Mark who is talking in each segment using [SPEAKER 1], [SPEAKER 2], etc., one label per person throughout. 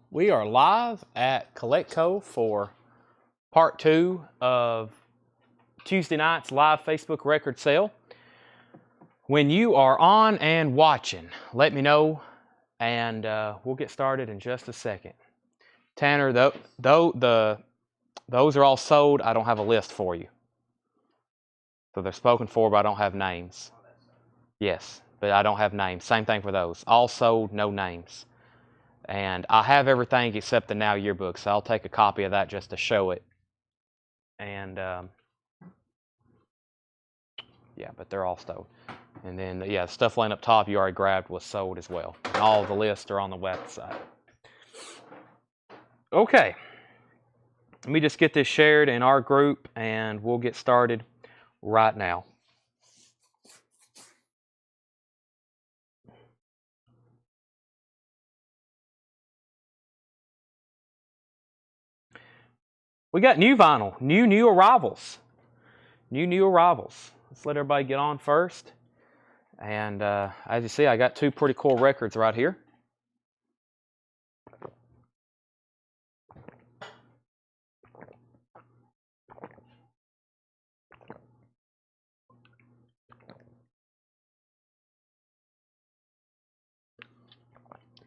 [SPEAKER 1] We are live at CollectCo for part 2 of Tuesday night's live Facebook record sale. When you are on and watching, let me know, and we'll get started in just a second. Tanner, those are all sold. I don't have a list for you. So they're spoken for, but I don't have names. Yes, but I don't have names. Same thing for those. All sold, no names. And I have everything except the Now yearbook, so I'll take a copy of that just to show it. And yeah, but they're all sold. And then, yeah, the stuff laying up top you already grabbed was sold as well. And all the lists are on the website. Okay. Let me just get this shared in our group, and we'll get started right now. We got new vinyl, new arrivals. New arrivals. Let's let everybody get on first. And as you see, I got two pretty cool records right here.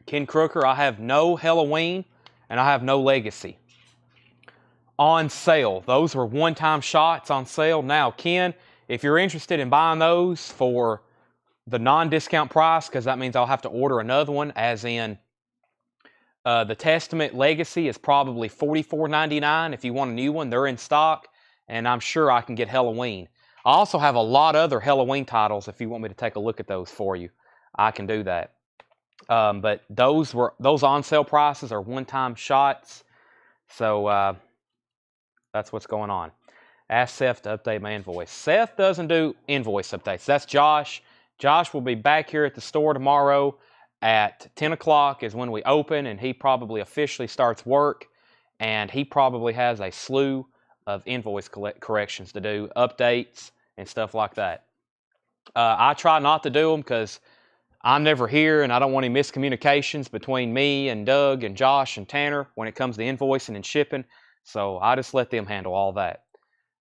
[SPEAKER 1] Ken Crooker, I have no Halloween, and I have no Legacy. On sale. Those were one-time shots on sale. Now, Ken, if you're interested in buying those for the non-discount price, because that means I'll have to order another one, as in the Testament Legacy is probably $44.99. If you want a new one, they're in stock, and I'm sure I can get Halloween. I also have a lot of other Halloween titles. If you want me to take a look at those for you, I can do that. But those on sale prices are one-time shots, so that's what's going on. Ask Seth to update my invoice. Seth doesn't do invoice updates. That's Josh. Josh will be back here at the store tomorrow at 10 o'clock is when we open, and he probably officially starts work, and he probably has a slew of invoice corrections to do, updates, and stuff like that. I try not to do them because I'm never here, and I don't want any miscommunications between me and Doug and Josh and Tanner when it comes to invoicing and shipping. So I just let them handle all that.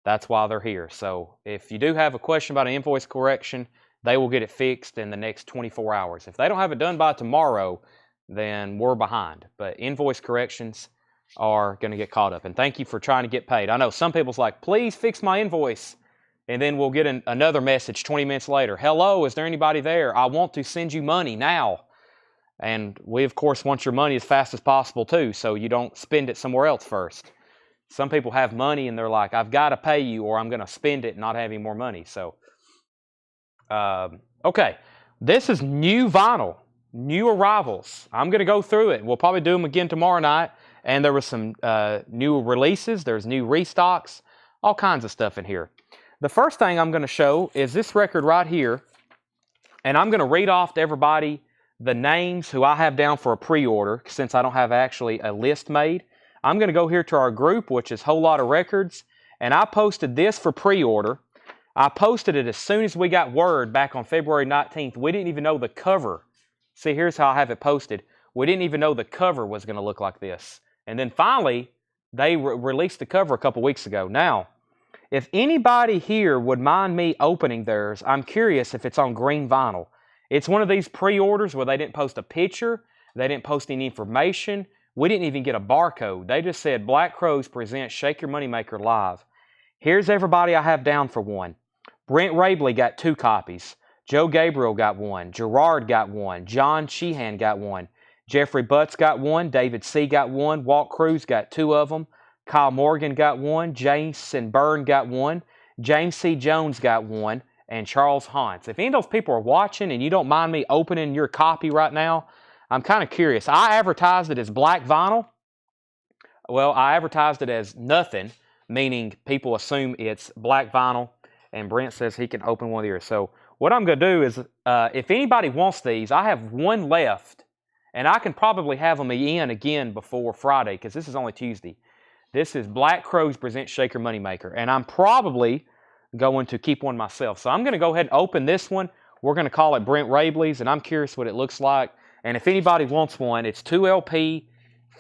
[SPEAKER 1] That's why they're here. So if you do have a question about an invoice correction, they will get it fixed in the next 24 hours. If they don't have it done by tomorrow, then we're behind. But invoice corrections are going to get caught up. And thank you for trying to get paid. I know some people's like, please fix my invoice. And then we'll get another message 20 minutes later. Hello, is there anybody there? I want to send you money now. And we, of course, want your money as fast as possible, too, so you don't spend it somewhere else first. Some people have money and they're like, I've got to pay you or I'm going to spend it and not have any more money. So, okay, this is new vinyl, new arrivals. I'm going to go through it. We'll probably do them again tomorrow night. And there were some new releases. There's new restocks, all kinds of stuff in here. The first thing I'm going to show is this record right here. And I'm going to read off to everybody the names who I have down for a pre-order since I don't have actually a list made. I'm going to go here to our group, which is Whole Lot of Records, and I posted this for pre-order. I posted it as soon as we got word back on February 19th. We didn't even know the cover. See, here's how I have it posted. We didn't even know the cover was going to look like this. And then finally, they released the cover a couple weeks ago. Now, if anybody here would mind me opening theirs, I'm curious if it's on green vinyl. It's one of these pre-orders where they didn't post a picture, they didn't post any information. We didn't even get a barcode. They just said, Black Crowes presents Shake Your Moneymaker live. Here's everybody I have down for one. Brent Rabley got 2 copies. Joe Gabriel got 1. Gerard got 1. John Sheehan got 1. Jeffrey Butts got 1. David C. got 1. Walt Cruz got 2 of them. Kyle Morgan got 1. Jason Byrne got 1. James C. Jones got 1. And Charles Hantz. If any of those people are watching and you don't mind me opening your copy right now, I'm kind of curious. I advertised it as black vinyl. Well, I advertised it as nothing, meaning people assume it's black vinyl, and Brent says he can open one of yours. So what I'm going to do is, if anybody wants these, I have one left, and I can probably have them in again before Friday, because this is only Tuesday. This is Black Crowes Present Shake Your Moneymaker, and I'm probably going to keep one myself. So I'm going to go ahead and open this one. We're going to call it Brent Rabley's, and I'm curious what it looks like. And if anybody wants one, it's 2 LP,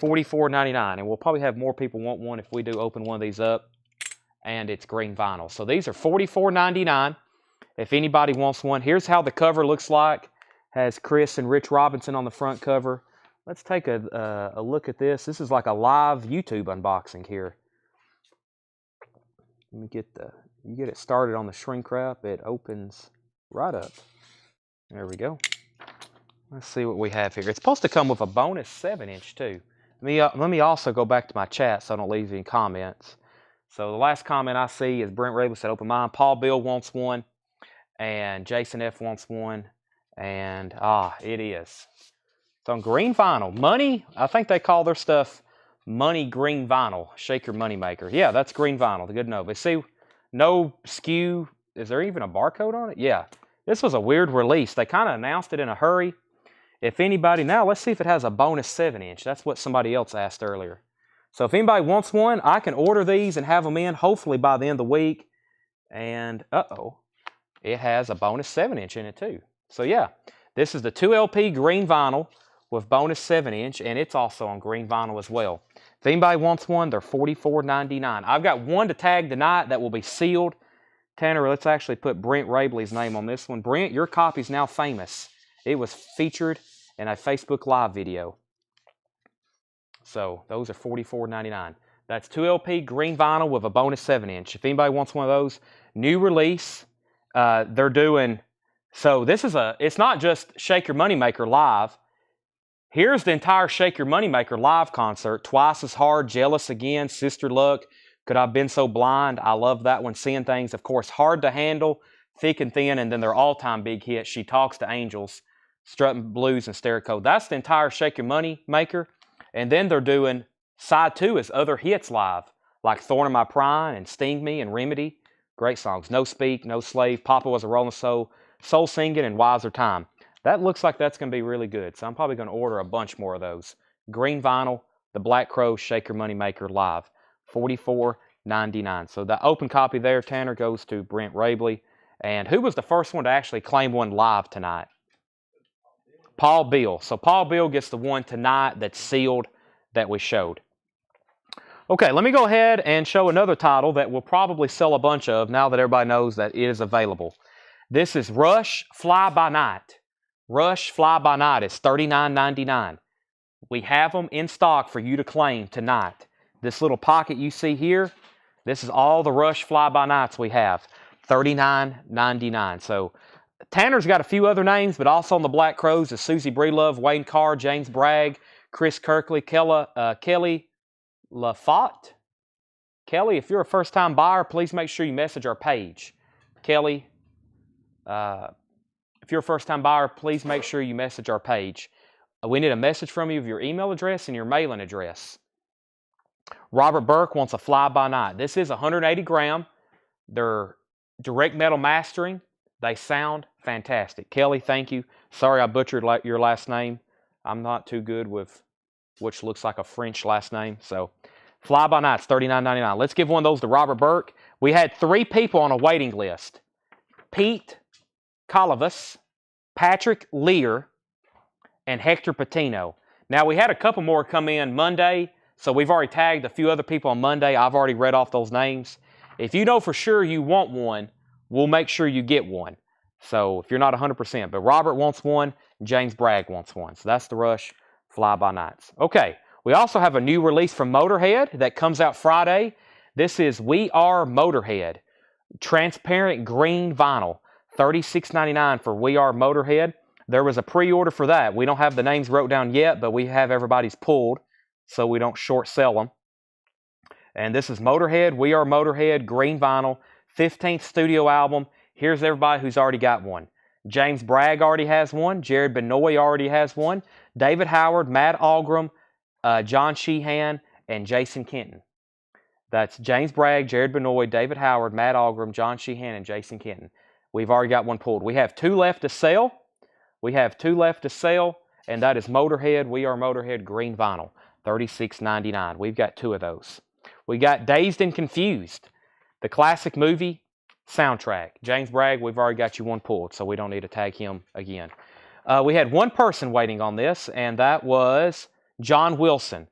[SPEAKER 1] $44.99. And we'll probably have more people want one if we do open one of these up. And it's green vinyl. So these are $44.99. If anybody wants one, here's how the cover looks like. Has Chris and Rich Robinson on the front cover. Let's take a look at this. This is like a live YouTube unboxing here. Let me you get it started on the shrink wrap. It opens right up. There we go. Let's see what we have here. It's supposed to come with a bonus 7-inch too. Let me also go back to my chat so I don't leave any comments. So the last comment I see is Brent Rabley said, open mine. Paul Bill wants one. And Jason F wants one. And it is. It's on green vinyl. Money, I think they call their stuff money green vinyl. Shake your money maker. Yeah, that's green vinyl. Good to know. But see, no SKU. Is there even a barcode on it? Yeah. This was a weird release. They kind of announced it in a hurry. If anybody, now let's see if it has a bonus 7-inch. That's what somebody else asked earlier. So if anybody wants one, I can order these and have them in hopefully by the end of the week. And it has a bonus 7-inch in it too. So yeah, this is the 2LP green vinyl with bonus 7-inch, and it's also on green vinyl as well. If anybody wants one, they're $44.99. I've got one to tag tonight that will be sealed. Tanner, let's actually put Brent Rabley's name on this one. Brent, your copy's now famous. It was featured in a Facebook Live video. So those are $44.99. That's 2LP green vinyl with a bonus 7-inch. If anybody wants one of those, new release, they're doing, so this is it's not just Shake Your Moneymaker live. Here's the entire Shake Your Moneymaker live concert. Twice as Hard, Jealous Again, Sister Luck, Could I've Been So Blind. I love that one. Seeing Things, of course, Hard to Handle, Thick and Thin, and then their all-time big hit, She Talks to Angels, Strutting Blues, and Stereo Code. That's the entire Shake Your Moneymaker. And then they're doing side 2 is other hits live, like Thorn in My Pride and Sting Me and Remedy. Great songs. No Speak, No Slave, Papa Was a Rolling Soul, Soul Singing, and Wiser Time. That looks like that's going to be really good. So I'm probably going to order a bunch more of those. Green vinyl, the Black Crow Shake Your Moneymaker live. $44.99. So the open copy there, Tanner, goes to Brent Rabley. And who was the first one to actually claim one live tonight? Paul Bill. So Paul Bill gets the one tonight that's sealed that we showed. Okay, let me go ahead and show another title that we'll probably sell a bunch of now that everybody knows that it is available. This is Rush Fly By Night. Rush Fly By Night is $39.99. We have them in stock for you to claim tonight. This little pocket you see here, this is all the Rush Fly By Nights we have. $39.99. So Tanner's got a few other names, but also on the Black Crows is Susie Breelove, Wayne Carr, James Bragg, Chris Kirkley, Kelly LaFotte. Kelly, if you're a first-time buyer, please make sure you message our page. Kelly, if you're a first-time buyer, please make sure you message our page. We need a message from you of your email address and your mailing address. Robert Burke wants a Fly By Night. This is 180 gram. They're direct metal mastering. They sound fantastic. Kelly, thank you. Sorry I butchered your last name. I'm not too good with which looks like a French last name. So Fly By Night's $39.99. Let's give one of those to Robert Burke. We had 3 people on a waiting list. Pete Calavas, Patrick Lear, and Hector Patino. Now, we had a couple more come in Monday, so we've already tagged a few other people on Monday. I've already read off those names. If you know for sure you want one, we'll make sure you get one. So if you're not 100%, but Robert wants one, James Bragg wants one. So that's the Rush Fly By Nights. Okay, we also have a new release from Motorhead that comes out Friday. This is We Are Motorhead. Transparent green vinyl. $36.99 for We Are Motorhead. There was a pre-order for that. We don't have the names wrote down yet, but we have everybody's pulled so we don't short sell them. And this is Motorhead, We Are Motorhead, green vinyl, 15th studio album. Here's everybody who's already got one. James Bragg already has one. Jared Benoit already has one. David Howard, Matt Algram, John Sheehan, and Jason Kenton. That's James Bragg, Jared Benoit, David Howard, Matt Algram, John Sheehan, and Jason Kenton. We've already got one pulled. We have 2 left to sell. We have 2 left to sell, and that is Motorhead, We Are Motorhead, green vinyl, $36.99. We've got 2 of those. We got Dazed and Confused, the classic movie soundtrack. James Bragg, we've already got you one pulled, so we don't need to tag him again. We had one person waiting on this, and that was John Wilson.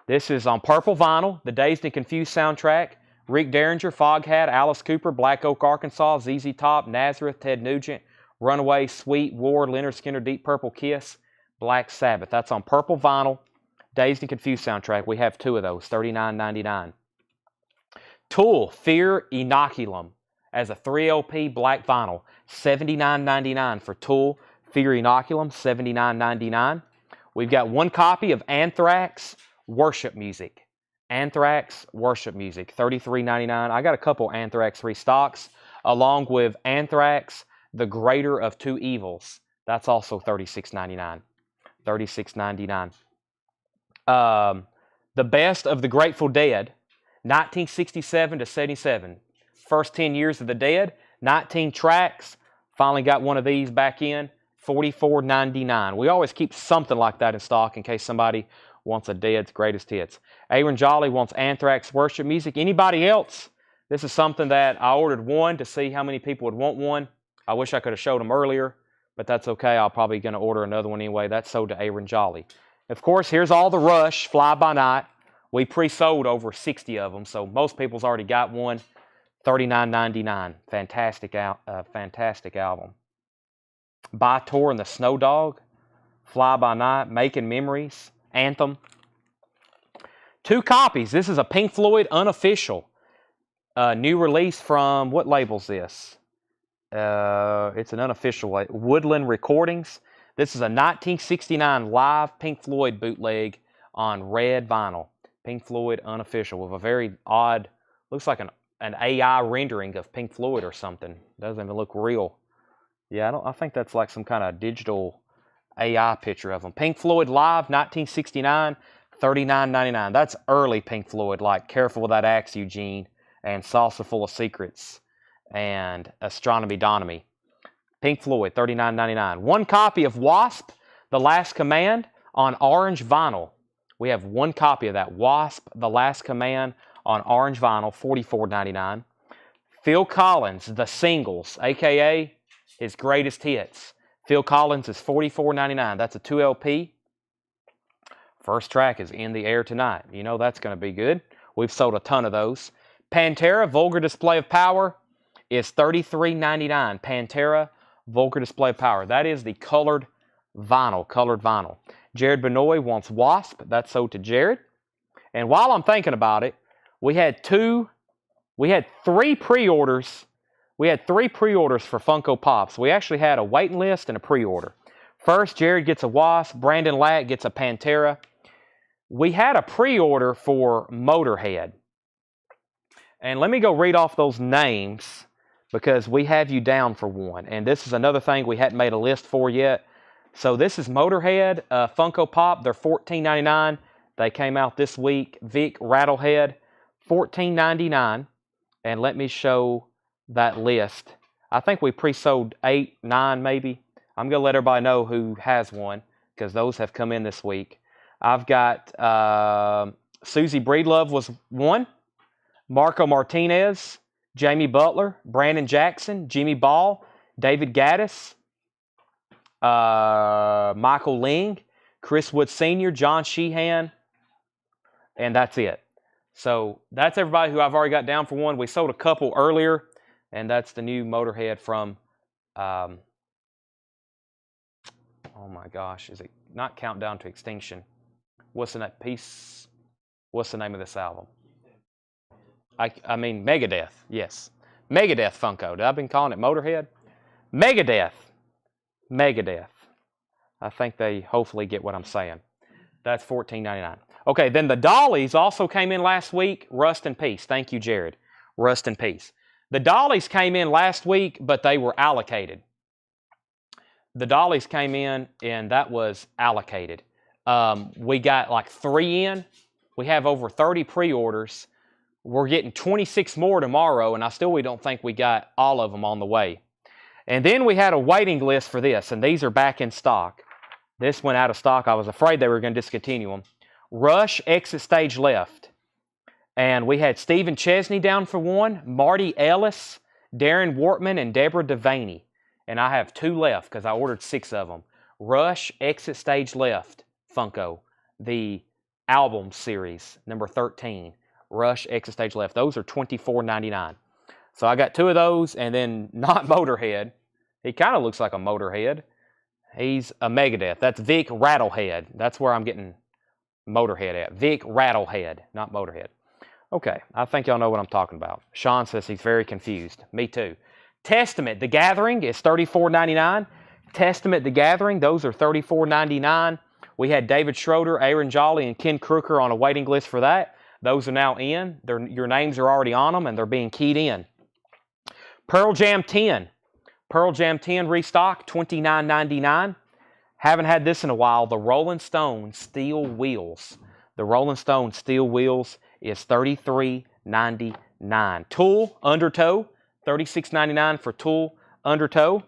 [SPEAKER 1] This is on purple vinyl, the Dazed and Confused soundtrack. Rick Derringer, Foghat, Alice Cooper, Black Oak, Arkansas, ZZ Top, Nazareth, Ted Nugent, Runaway, Sweet, War, Leonard Skinner, Deep Purple, Kiss, Black Sabbath. That's on purple vinyl, Dazed and Confused soundtrack. We have 2 of those, $39.99. Tool, Fear Inoculum, as a 3 LP black vinyl, $79.99 for Tool, Fear Inoculum, $79.99. We've got 1 copy of Anthrax Worship Music. Anthrax Worship Music, $33.99. I got a couple Anthrax restocks, along with Anthrax, The Greater of Two Evils. That's also $36.99. $36.99. The Best of the Grateful Dead, 1967 to 77. First 10 years of the Dead, 19 tracks. Finally got one of these back in, $44.99. We always keep something like that in stock in case somebody wants a Dead's greatest hits. Aaron Jolly wants Anthrax Worship Music. Anybody else? This is something that I ordered one to see how many people would want one. I wish I could have showed them earlier, but that's okay. I'm probably going to order another one anyway. That's sold to Aaron Jolly. Of course, here's all the Rush, Fly By Night. We pre-sold over 60 of them, so most people's already got one. $39.99. Fantastic album. By Tor and the Snow Dog, Fly By Night, Making Memories, Anthem. 2 copies. This is a Pink Floyd unofficial. New release from, what label's this? It's an unofficial, Woodland Recordings. This is a 1969 live Pink Floyd bootleg on red vinyl. Pink Floyd unofficial with a very odd, looks like an AI rendering of Pink Floyd or something. Doesn't even look real. Yeah, I think that's like some kind of digital AI picture of them. Pink Floyd Live, 1969, $39.99. That's early Pink Floyd, like Careful with That Axe, Eugene, and Salsa Full of Secrets, and Astronomy Donomy. Pink Floyd, $39.99. 1 copy of Wasp, The Last Command, on orange vinyl. We have 1 copy of that. Wasp, The Last Command, on orange vinyl, $44.99. Phil Collins, The Singles, a.k.a. his greatest hits. Phil Collins is $44.99. That's a 2 LP. First track is In the Air Tonight. You know that's going to be good. We've sold a ton of those. Pantera, Vulgar Display of Power, is $33.99. Pantera, Vulgar Display of Power. That is the colored vinyl. Jared Benoit wants Wasp. That's sold to Jared. And while I'm thinking about it, we had 3 pre-orders. We had 3 pre-orders for Funko Pops. We actually had a waiting list and a pre-order. First, Jared gets a Wasp. Brandon Latt gets a Pantera. We had a pre-order for Motorhead. And let me go read off those names because we have you down for one. And this is another thing we hadn't made a list for yet. So this is Motorhead, Funko Pop. They're $14.99. They came out this week. Vic Rattlehead, $14.99. And let me show that list. I think we pre-sold 8, 9 maybe. I'm going to let everybody know who has one because those have come in this week. I've got Susie Breedlove was one. Marco Martinez, Jamie Butler, Brandon Jackson, Jimmy Ball, David Gaddis, Michael Ling, Chris Wood Sr., John Sheehan, and that's it. So that's everybody who I've already got down for one. We sold a couple earlier, and that's the new Motorhead from, oh my gosh, is it not Countdown to Extinction? What's the name of this album? I mean Megadeth, yes. Megadeth Funko. I've been calling it Motorhead. Megadeth. I think they hopefully get what I'm saying. That's $14.99. Okay, then the Dollies also came in last week. Rust in peace. Thank you, Jared. Rust in peace. The Dollies came in last week, but they were allocated. The Dollies came in, and that was allocated. We got like 3 in. We have over 30 pre-orders. We're getting 26 more tomorrow, and we don't think we got all of them on the way. And then we had a waiting list for this, and these are back in stock. This went out of stock. I was afraid they were going to discontinue them. Rush, Exit Stage Left. And we had Stephen Chesney down for one, Marty Ellis, Darren Wortman, and Deborah Devaney. And I have 2 left because I ordered 6 of them. Rush, Exit Stage Left, Funko. The album series, number 13, Rush, Exit Stage Left. Those are $24.99. So I got 2 of those, and then not Motorhead. He kind of looks like a Motorhead. He's a Megadeth. That's Vic Rattlehead. That's where I'm getting Motorhead at. Vic Rattlehead, not Motorhead. Okay, I think y'all know what I'm talking about. Sean says he's very confused. Me too. Testament, The Gathering is $34.99. Testament, The Gathering, those are $34.99. We had David Schroeder, Aaron Jolly, and Ken Crooker on a waiting list for that. Those are now in. Your names are already on them, and they're being keyed in. Pearl Jam 10. Pearl Jam 10 restock, $29.99. Haven't had this in a while. The Rolling Stone Steel Wheels. The Rolling Stone Steel Wheels is $33.99. Tool Undertow, $36.99 for Tool Undertow.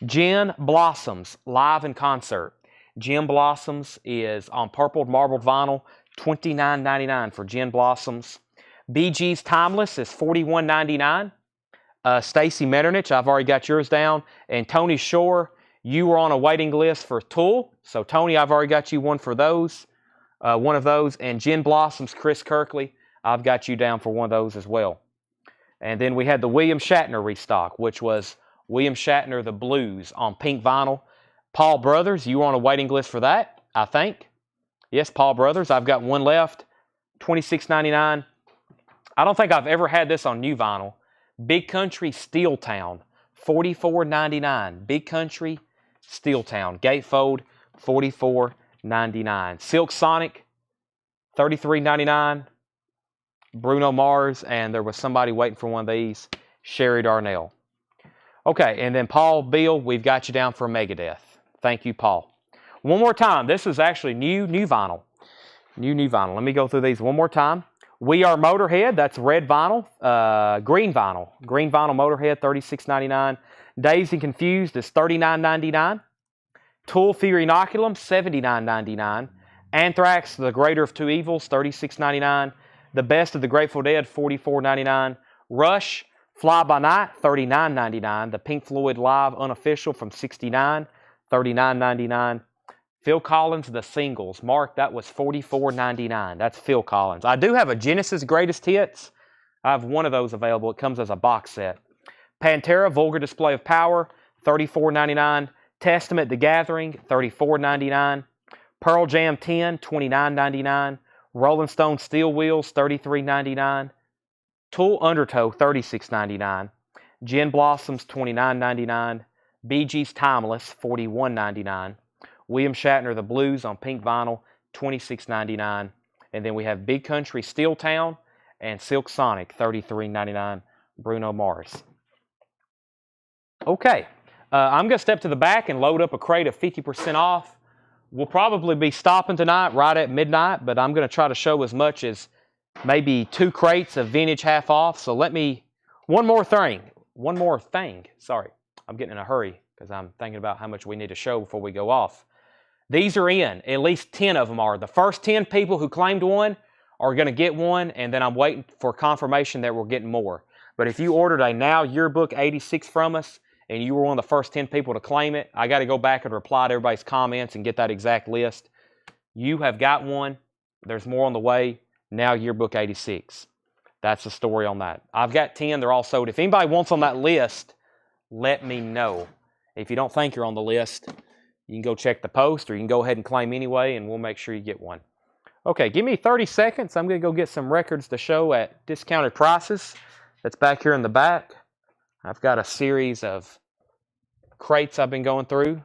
[SPEAKER 1] Gin Blossoms live in concert. Gin Blossoms is on purple marbled vinyl, $29.99 for Gin Blossoms. Bee Gees Timeless is $41.99. Stacy Metternich, I've already got yours down. And Tony Shore, you were on a waiting list for Tool. So Tony, I've already got you one for those. One of those. And Gin Blossoms, Chris Kirkley, I've got you down for one of those as well. And then we had the William Shatner restock, which was William Shatner, The Blues on pink vinyl. Paul Brothers, you were on a waiting list for that, I think. Yes, Paul Brothers, I've got one left, $26.99. I don't think I've ever had this on new vinyl. Big Country Steel Town, $44.99. Big Country Steel Town, gatefold, $44.99. Silk Sonic, $33.99. Bruno Mars, and there was somebody waiting for one of these, Sherry Darnell. Okay, and then Paul Beal, we've got you down for Megadeth. Thank you, Paul. One more time. This is actually new vinyl. New vinyl. Let me go through these one more time. We Are Motorhead, that's red vinyl. Green vinyl. Green vinyl Motorhead, $36.99. Dazed and Confused is $39.99. Tool Fear Inoculum, $79.99. Anthrax, The Greater of Two Evils, $36.99. The Best of the Grateful Dead, $44.99. Rush, Fly By Night, $39.99. The Pink Floyd Live Unofficial from '69, $39.99. Phil Collins, The Singles. Mark, that was $44.99. That's Phil Collins. I do have a Genesis Greatest Hits. I have one of those available. It comes as a box set. Pantera, Vulgar Display of Power, $34.99. Testament, The Gathering, $34.99. Pearl Jam 10, $29.99. Rolling Stone Steel Wheels, $33.99. Tool Undertow, $36.99. Gin Blossoms, $29.99. Bee Gees Timeless, $41.99. William Shatner, The Blues on pink vinyl, $26.99. And then we have Big Country Steel Town and Silk Sonic, $33.99. Bruno Mars. Okay, I'm going to step to the back and load up a crate of 50% off. We'll probably be stopping tonight right at midnight, but I'm going to try to show as much as maybe 2 crates of vintage half off. So one more thing. Sorry, I'm getting in a hurry because I'm thinking about how much we need to show before we go off. These are in. At least 10 of them are. The first 10 people who claimed one are going to get one, and then I'm waiting for confirmation that we're getting more. But if you ordered a Now Yearbook 86 from us, and you were one of the first 10 people to claim it, I got to go back and reply to everybody's comments and get that exact list. You have got one. There's more on the way. Now Yearbook 86. That's the story on that. I've got 10. They're all sold. If anybody wants on that list, let me know. If you don't think you're on the list, you can go check the post, or you can go ahead and claim anyway, and we'll make sure you get one. Okay, give me 30 seconds. I'm going to go get some records to show at discounted prices. That's back here in the back. I've got a series of crates I've been going through.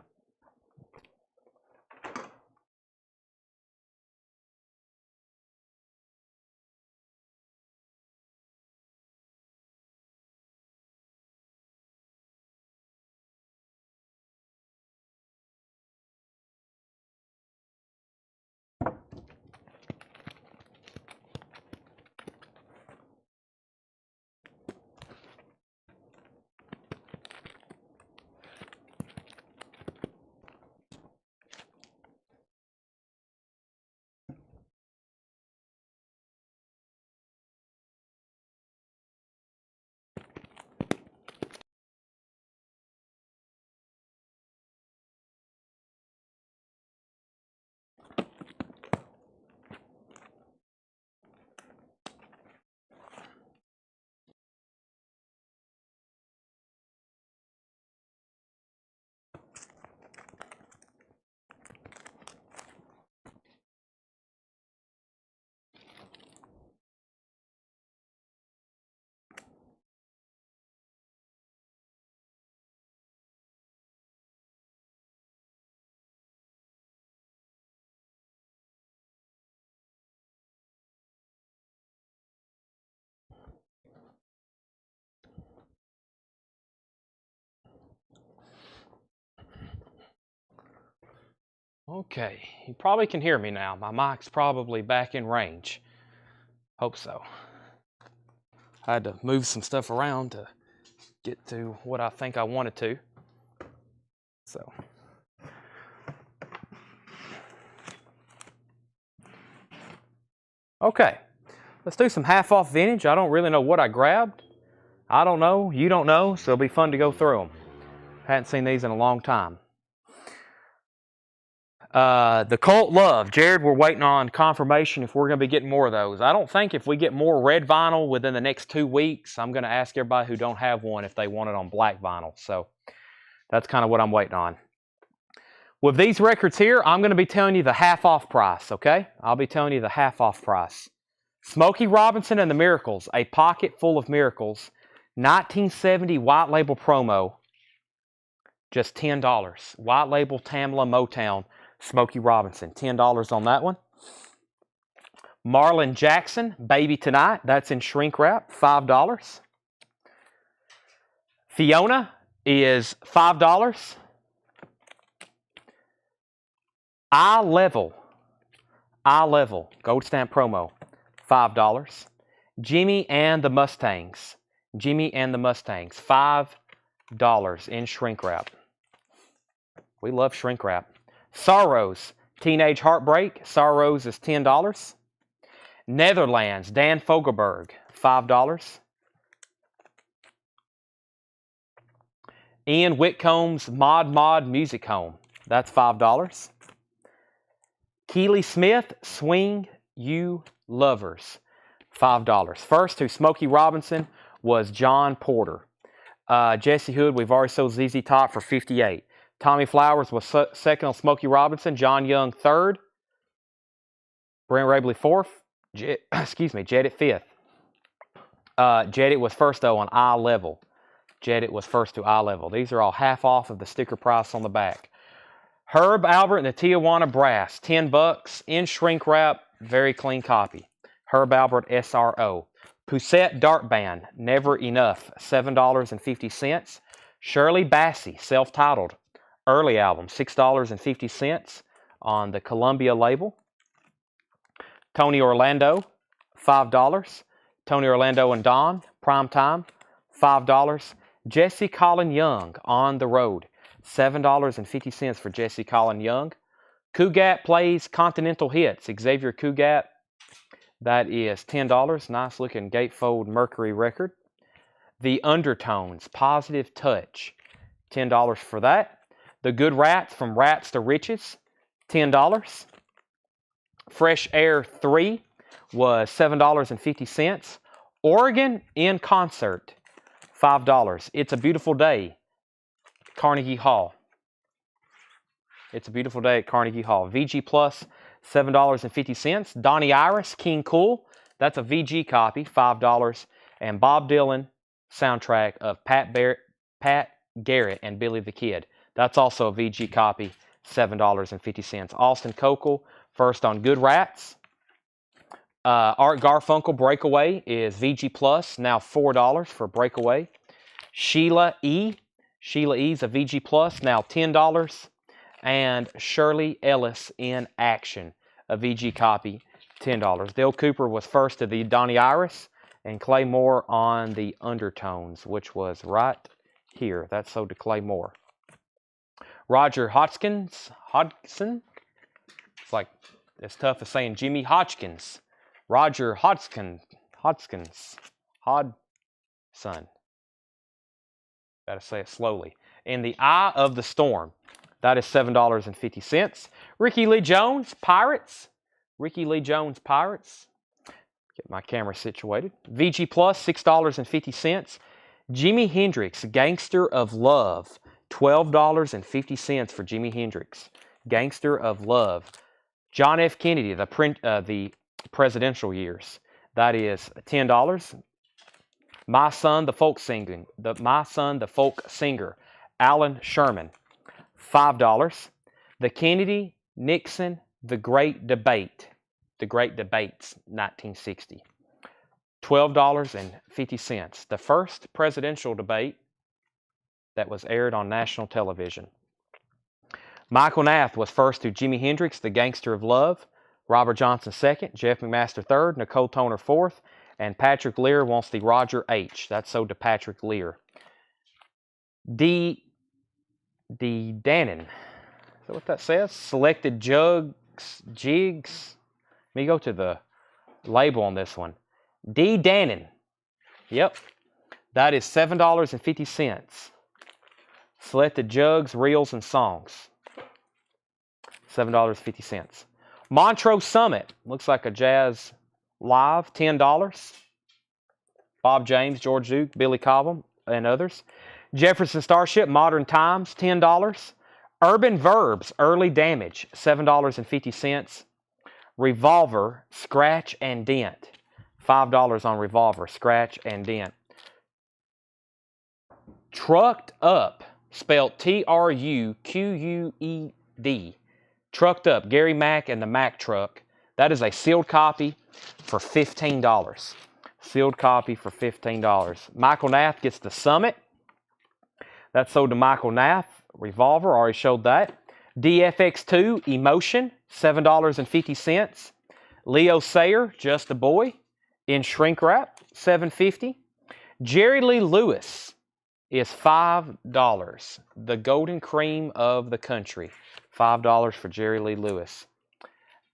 [SPEAKER 1] Okay, you probably can hear me now. My mic's probably back in range. Hope so. I had to move some stuff around to get to what I think I wanted to. So. Okay, let's do some half-off vintage. I don't really know what I grabbed. I don't know, you don't know, so it'll be fun to go through them. Hadn't seen these in a long time. The Cult Love. Jared, we're waiting on confirmation if we're going to be getting more of those. I don't think if we get more red vinyl within the next 2 weeks, I'm going to ask everybody who don't have one if they want it on black vinyl. So that's kind of what I'm waiting on. With these records here, I'm going to be telling you the half-off price, okay? I'll be telling you the half-off price. Smokey Robinson and the Miracles, A Pocket Full of Miracles, 1970 white label promo, just $10. White label Tamla Motown, Smokey Robinson, $10 on that one. Marlon Jackson, Baby Tonight, that's in shrink wrap, $5. Fiona is $5. Eye Level, Gold Stamp promo, $5. Jimmy and the Mustangs, $5 in shrink wrap. We love shrink wrap. Sorrows, Teenage Heartbreak, Sorrows is $10. Netherlands, Dan Fogelberg, $5. Ian Whitcomb's Mod Music Home, that's $5. Keely Smith, Swing You Lovers, $5. First to Smokey Robinson was John Porter. Jesse Hood, we've already sold ZZ Top for $58. Tommy Flowers was second on Smokey Robinson. John Young third. Brent Rabley fourth. Jet at fifth. Jet was first though on eye level. Jet was first to eye level. These are all half off of the sticker price on the back. Herb Albert and the Tijuana Brass, $10 in shrink wrap, very clean copy. Herb Albert SRO. Poussette Dart Band, Never Enough, $7.50. Shirley Bassey, self-titled, early album, $6.50 on the Columbia label. Tony Orlando, $5. Tony Orlando and Don, Prime Time, $5. Jesse Colin Young, On the Road, $7.50 for Jesse Colin Young. Cugat Plays Continental Hits, Xavier Cugat, that is $10. Nice looking gatefold Mercury record. The Undertones, Positive Touch, $10 for that. The Good Rats, From Rats to Riches, $10. Fresh Air 3 was $7.50. Oregon in Concert, $5. It's a Beautiful Day, Carnegie Hall. It's a Beautiful Day at Carnegie Hall. VG Plus, $7.50. Donnie Iris, King Cool, that's a VG copy, $5. And Bob Dylan soundtrack of Pat Garrett and Billy the Kid. That's also a VG copy, $7.50. Austin Cokel, first on Good Rats. Art Garfunkel, Breakaway is VG Plus, now $4 for Breakaway. Sheila E. Sheila E's a VG Plus, now $10. And Shirley Ellis in Action, a VG copy, $10. Dale Cooper was first to the Donnie Iris, and Clay Moore on the Undertones, which was right here. That's sold to Clay Moore. Roger Hodgson. It's like, it's tough as saying Jimmy Hodgkins. Roger Hodgson. Gotta say it slowly. In the Eye of the Storm, that is $7.50. Ricky Lee Jones, Pirates. Ricky Lee Jones, Pirates. Get my camera situated. VG Plus, $6.50. Jimi Hendrix, Gangster of Love, $12.50 for Jimi Hendrix. Gangster of Love. John F. Kennedy, the presidential years, that is $10. My Son, the Folk Singer, Alan Sherman, $5. The Kennedy, Nixon, The Great Debates, 1960, $12.50. The first presidential debate that was aired on national television. Michael Nath was first to Jimi Hendrix, The Gangster of Love. Robert Johnson second. Jeff McMaster third. Nicole Toner fourth. And Patrick Lear wants the Roger H. That's sold to Patrick Lear. D. Dannon. Is that what that says? Selected jigs. Let me go to the label on this one. D. Dannon. Yep. That is $7.50. Selected jugs, reels, and songs. $7.50. Montrose Summit. Looks like a jazz live. $10. Bob James, George Duke, Billy Cobham, and others. Jefferson Starship, Modern Times, $10. Urban Verbs, Early Damage, $7.50. Revolver, Scratch and Dent, $5 on Revolver, Scratch and Dent. Trucked Up, spelled Truqued. Trucked Up, Gary Mack and the Mack Truck. That is a sealed copy for $15. Sealed copy for $15. Michael Nath gets the Summit. That's sold to Michael Nath. Revolver, already showed that. DFX2, Emotion, $7.50. Leo Sayer, Just a Boy, in shrink wrap, $7.50. Jerry Lee Lewis is $5. The golden cream of the country. $5 for Jerry Lee Lewis.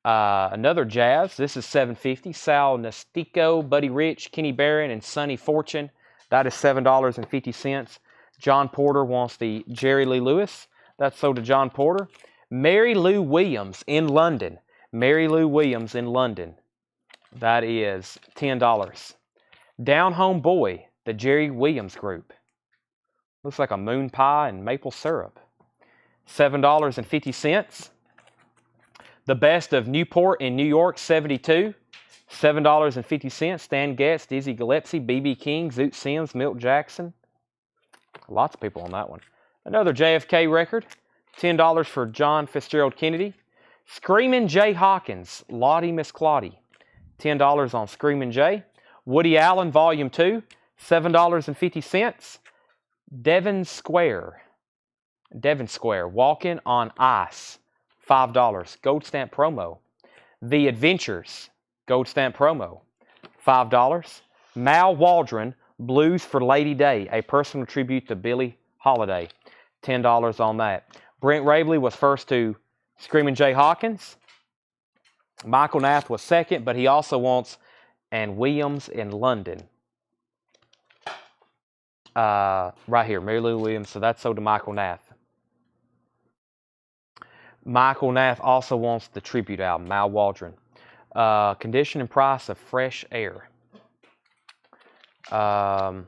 [SPEAKER 1] Another jazz. This is $7.50. Sal Nastico, Buddy Rich, Kenny Barron, and Sonny Fortune. That is $7.50. John Porter wants the Jerry Lee Lewis. That's sold to John Porter. Mary Lou Williams in London. Mary Lou Williams in London. That is $10. Down Home Boy, the Jerry Williams Group. Looks like a moon pie and maple syrup. $7.50. The Best of Newport in New York, 72. $7.50. Stan Getz, Dizzy Gillespie, B.B. King, Zoot Sims, Milt Jackson. Lots of people on that one. Another JFK record. $10 for John Fitzgerald Kennedy. Screamin' Jay Hawkins, Lottie Miss Claudie. $10 on Screamin' Jay. Woody Allen, Volume 2. $7.50. Devon Square, Walking on Ice. $5. Gold stamp promo. The Adventures. Gold stamp promo. $5. Mal Waldron, Blues for Lady Day, a personal tribute to Billie Holiday. $10 on that. Brent Raveley was first to Screamin' Jay Hawkins. Michael Nath was second, but he also wants And Williams in London. Right here, Mary Lou Williams, so that's sold to Michael Nath. Michael Nath also wants the tribute album, Mal Waldron. Condition and price of Fresh Air. Let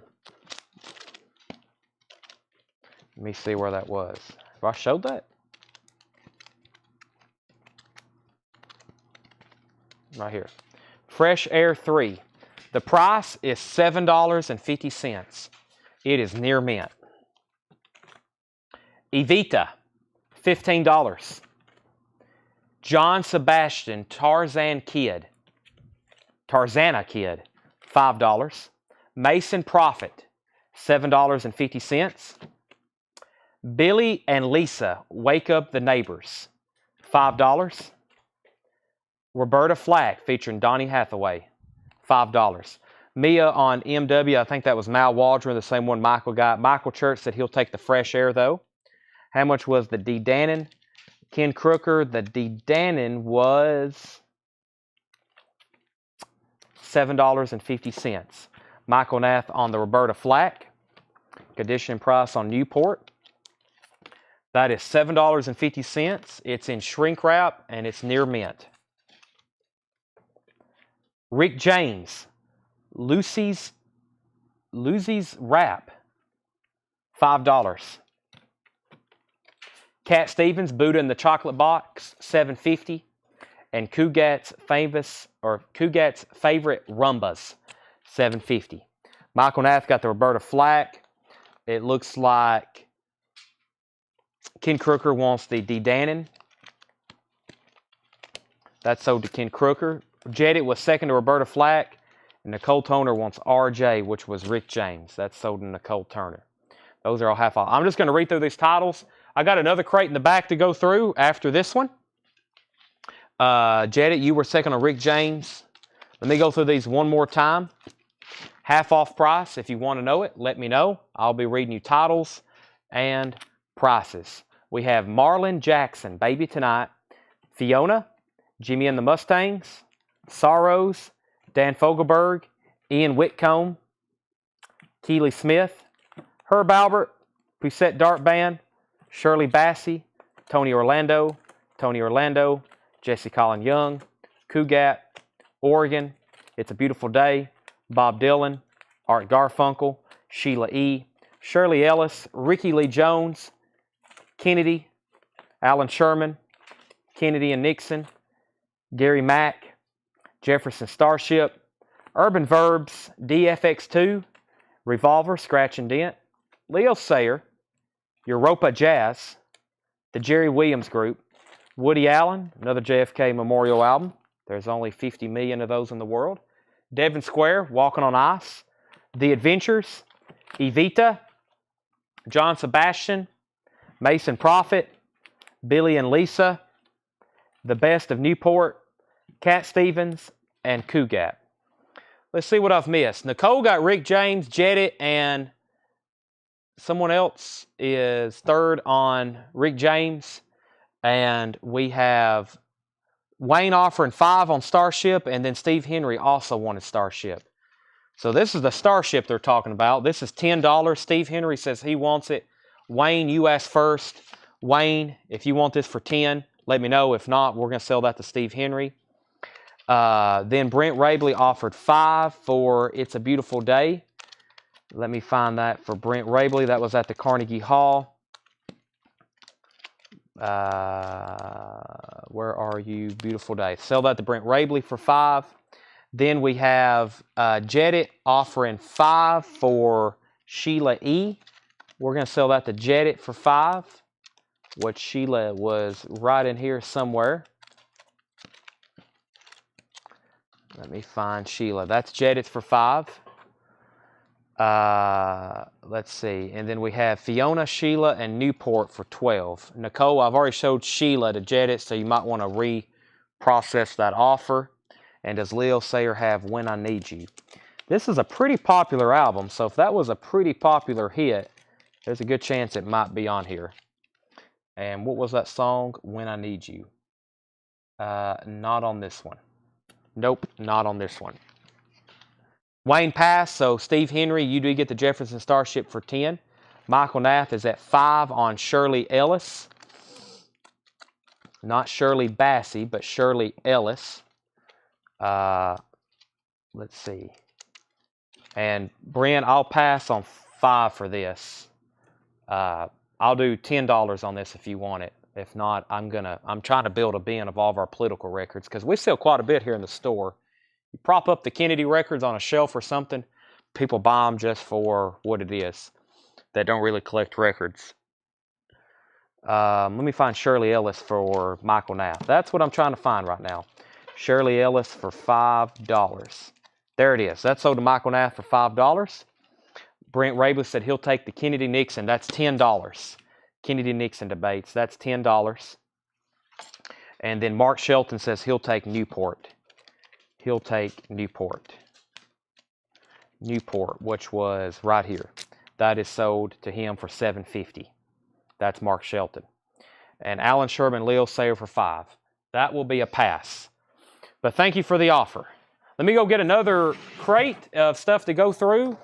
[SPEAKER 1] me see where that was. Have I showed that? Right here. Fresh Air 3. The price is $7.50. It is near mint. Evita, $15. John Sebastian, Tarzana Kid, $5. Mason Prophet, $7.50. Billy and Lisa, Wake Up the Neighbors, $5. Roberta Flack, featuring Donny Hathaway, $5. Mia on MW, I think that was Mal Waldron, the same one Michael got. Michael Church said he'll take the Fresh Air, though. How much was the D. Dannon? Ken Crooker, the D. Dannon was $7.50. Michael Nath on the Roberta Flack. Condition price on Newport. That is $7.50. It's in shrink wrap, and it's near mint. Rick James, Lucy's Wrap, $5. Cat Stevens, Buddha in the Chocolate Box, $7.50. And Kugat's Favorite Rumbas, $7.50. Michael Nath got the Roberta Flack. It looks like Ken Crooker wants the D. Dannon. That's sold to Ken Crooker. Jettit was second to Roberta Flack. And Nicole Toner wants RJ, which was Rick James. That's sold to Nicole Turner. Those are all half off. I'm just going to read through these titles. I got another crate in the back to go through after this one. Jedit, you were second on Rick James. Let me go through these one more time. Half off price. If you want to know it, let me know. I'll be reading you titles and prices. We have Marlon Jackson, Baby Tonight, Fiona, Jimmy and the Mustangs, Sorrows, Dan Fogelberg, Ian Whitcomb, Keely Smith, Herb Albert, Poussette Dart Band, Shirley Bassey, Tony Orlando, Jesse Colin Young, Cougat, Oregon, It's a Beautiful Day, Bob Dylan, Art Garfunkel, Sheila E., Shirley Ellis, Ricky Lee Jones, Kennedy, Alan Sherman, Kennedy and Nixon, Gary Mack, Jefferson Starship, Urban Verbs, DFX2, Revolver, Scratch and Dent, Leo Sayer, Europa Jazz, the Jerry Williams Group, Woody Allen, another JFK Memorial album. There's only 50 million of those in the world. Devon Square, Walking on Ice, The Adventures, Evita, John Sebastian, Mason Prophet, Billy and Lisa, The Best of Newport, Cat Stevens, and Cougat. Let's see what I've missed. Nicole got Rick James, Jedit, and someone else is third on Rick James. And we have Wayne offering 5 on Starship, and then Steve Henry also wanted Starship. So this is the Starship they're talking about. This is $10. Steve Henry says he wants it. Wayne, you asked first. Wayne, if you want this for 10, let me know. If not, we're going to sell that to Steve Henry. Then Brent Rabley offered 5 for It's a Beautiful Day. Let me find that for Brent Rabley. That was at the Carnegie Hall. Where are you? Beautiful Day. Sell that to Brent Rabley for 5. Then we have Jedit offering 5 for Sheila E. We're going to sell that to Jedit for 5. What Sheila was right in here somewhere. Let me find Sheila. That's Jedit's for 5. Let's see. And then we have Fiona, Sheila, and Newport for 12. Nicole, I've already showed Sheila to Jedit, so you might want to reprocess that offer. And does Leo Sayer have When I Need You? This is a pretty popular album, so if that was a pretty popular hit, there's a good chance it might be on here. And what was that song? When I Need You. Not on this one. Nope, not on this one. Wayne passed, so Steve Henry, you do get the Jefferson Starship for 10. Michael Nath is at 5 on Shirley Ellis. Not Shirley Bassey, but Shirley Ellis. Let's see. And Brent, I'll pass on 5 for this. I'll do $10 on this if you want it. If not, I'm trying to build a bin of all of our political records because we sell quite a bit here in the store. You prop up the Kennedy records on a shelf or something, people buy them just for what it is. They don't really collect records. Let me find Shirley Ellis for Michael Nath. That's what I'm trying to find right now. Shirley Ellis for $5. There it is. That's sold to Michael Nath for $5. Brent Rabley said he'll take the Kennedy-Nixon. That's $10. Kennedy-Nixon debates. That's $10. And then Mark Shelton says he'll take Newport. He'll take Newport. Newport, which was right here. That is sold to him for $7.50. That's Mark Shelton. And Alan Sherman, Leo Sayer for 5. That will be a pass. But thank you for the offer. Let me go get another crate of stuff to go through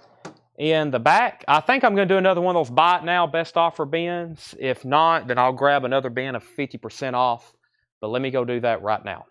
[SPEAKER 1] in the back. I think I'm going to do another one of those buy it now best offer bins. If not, then I'll grab another bin of 50% off. But let me go do that right now.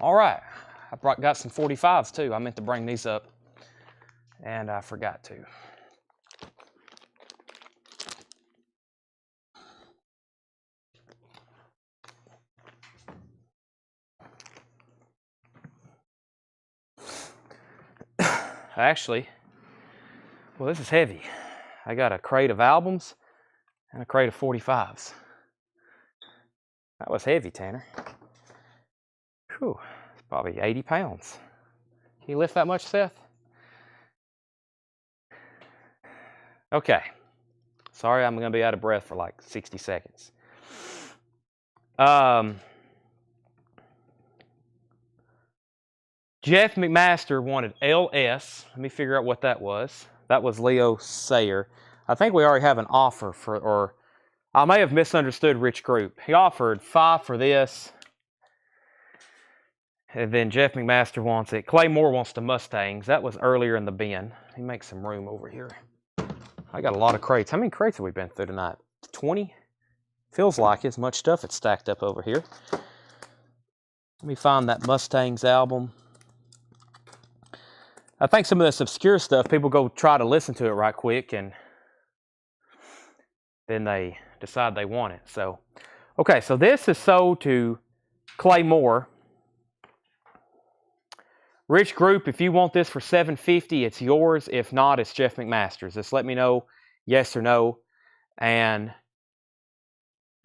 [SPEAKER 1] All right, I got some 45s too. I meant to bring these up, and I forgot to. Actually, well, this is heavy. I got a crate of albums and a crate of 45s. That was heavy, Tanner. Whew, it's probably 80 pounds. Can you lift that much, Seth? Okay. Sorry, I'm going to be out of breath for like 60 seconds. Jeff McMaster wanted LS. Let me figure out what that was. That was Leo Sayer. I think we already have an offer for, or I may have misunderstood Rich Group. He offered 5 for this. And then Jeff McMaster wants it. Clay Moore wants the Mustangs. That was earlier in the bin. Let me make some room over here. I got a lot of crates. How many crates have we been through tonight? 20? Feels like as much stuff it's stacked up over here. Let me find that Mustangs album. I think some of this obscure stuff, people go try to listen to it right quick and then they decide they want it. So, okay, so this is sold to Clay Moore. Rich Group, if you want this for $750, it's yours. If not, it's Jeff McMaster's. Just let me know yes or no. And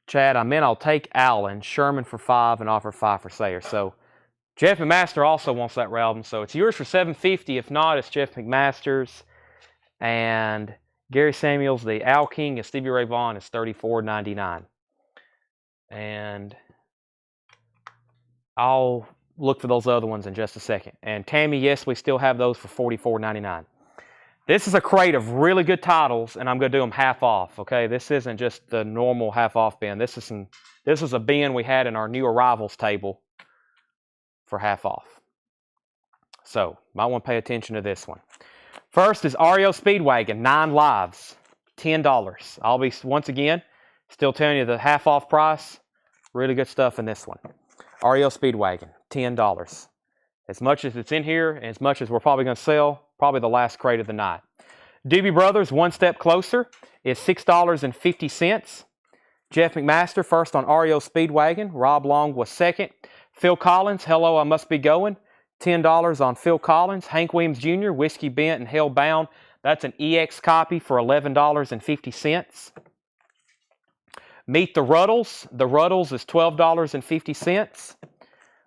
[SPEAKER 1] Chad, I'll take Allen, Sherman for 5 and offer 5 for Sayer. So Jeff McMaster also wants that album. So it's yours for $750. If not, it's Jeff McMaster's. And Gary Samuels, the Al King, and Stevie Ray Vaughan is $34.99. And I'll look for those other ones in just a second. And Tammy, yes, we still have those for $44.99. This is a crate of really good titles, and I'm going to do them half off. Okay, this isn't just the normal half off bin. This is a bin we had in our new arrivals table for half off. So might want to pay attention to this one. First is REO Speedwagon, 9 lives, $10. I'll be once again still telling you the half off price. Really good stuff in this one. REO Speedwagon, $10. As much as it's in here, and as much as we're probably going to sell, probably the last crate of the night. Doobie Brothers, One Step Closer, is $6.50. Jeff McMaster, first on REO Speedwagon. Rob Long was second. Phil Collins, Hello, I Must Be Going, $10 on Phil Collins. Hank Williams Jr., Whiskey Bent and Hellbound. That's an EX copy for $11.50. Meet the Ruddles. The Ruddles is $12.50.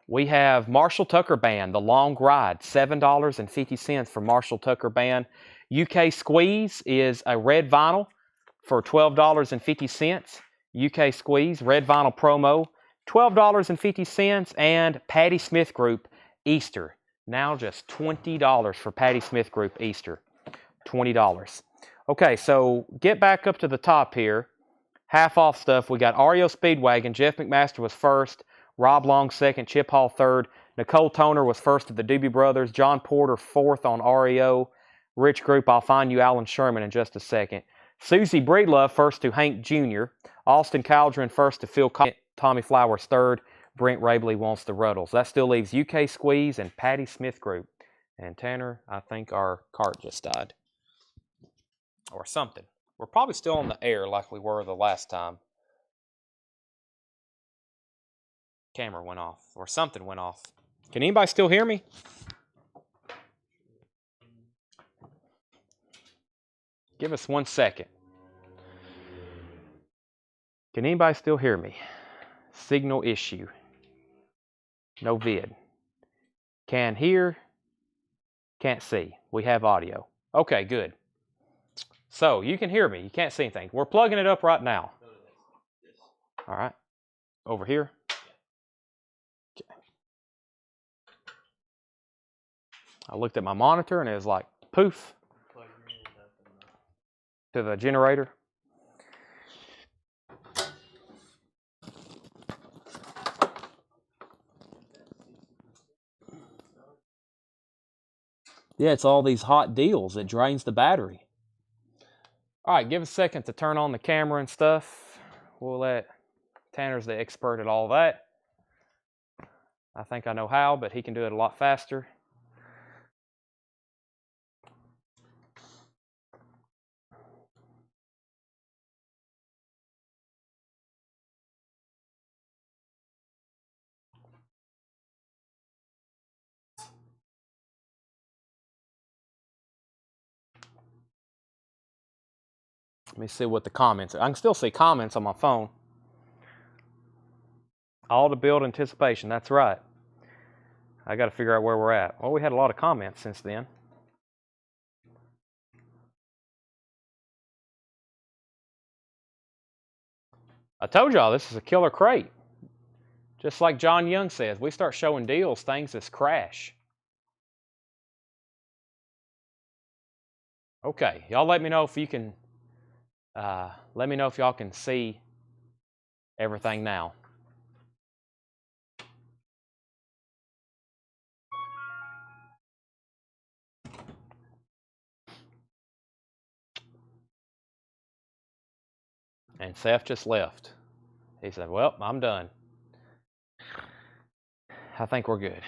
[SPEAKER 1] We have Marshall Tucker Band, The Long Ride, $7.50 for Marshall Tucker Band. UK Squeeze is a red vinyl for $12.50. UK Squeeze, red vinyl promo, $12.50. And Patti Smith Group, Easter, now just $20 for Patti Smith Group, Easter, $20. Okay, so get back up to the top here. Half off stuff. We got REO Speedwagon. Jeff McMaster was first. Rob Long second, Chip Hall third. Nicole Toner was first at the Doobie Brothers. John Porter fourth on REO. Rich Group, I'll find you Alan Sherman in just a second. Susie Breedlove first to Hank Jr. Austin Caldron first to Phil Collins. Tommy Flowers third. Brent Rabley wants the Ruddles. That still leaves UK Squeeze and Patti Smith Group. And Tanner, I think our cart just died. Or something. We're probably still on the air like we were the last time. Camera went off, or something went off. Can anybody still hear me? Give us 1 second. Can anybody still hear me? Signal issue. No vid. Can hear, can't see. We have audio. Okay, good. So you can hear me. You can't see anything. We're plugging it up right now. All right. Over here. I looked at my monitor and it was like poof to the generator. Yeah, it's all these hot deals. It drains the battery. All right, give a second to turn on the camera and stuff. We'll let Tanner's the expert at all that. I think I know how, but he can do it a lot faster. Let me see what the comments are. I can still see comments on my phone. All to build anticipation. That's right. I got to figure out where we're at. Well, we had a lot of comments since then. I told y'all this is a killer crate. Just like John Young says, we start showing deals, things just crash. Okay, y'all let me know if you can, let me know if y'all can see everything now. And Seth just left. He said, well, I'm done. I think we're good.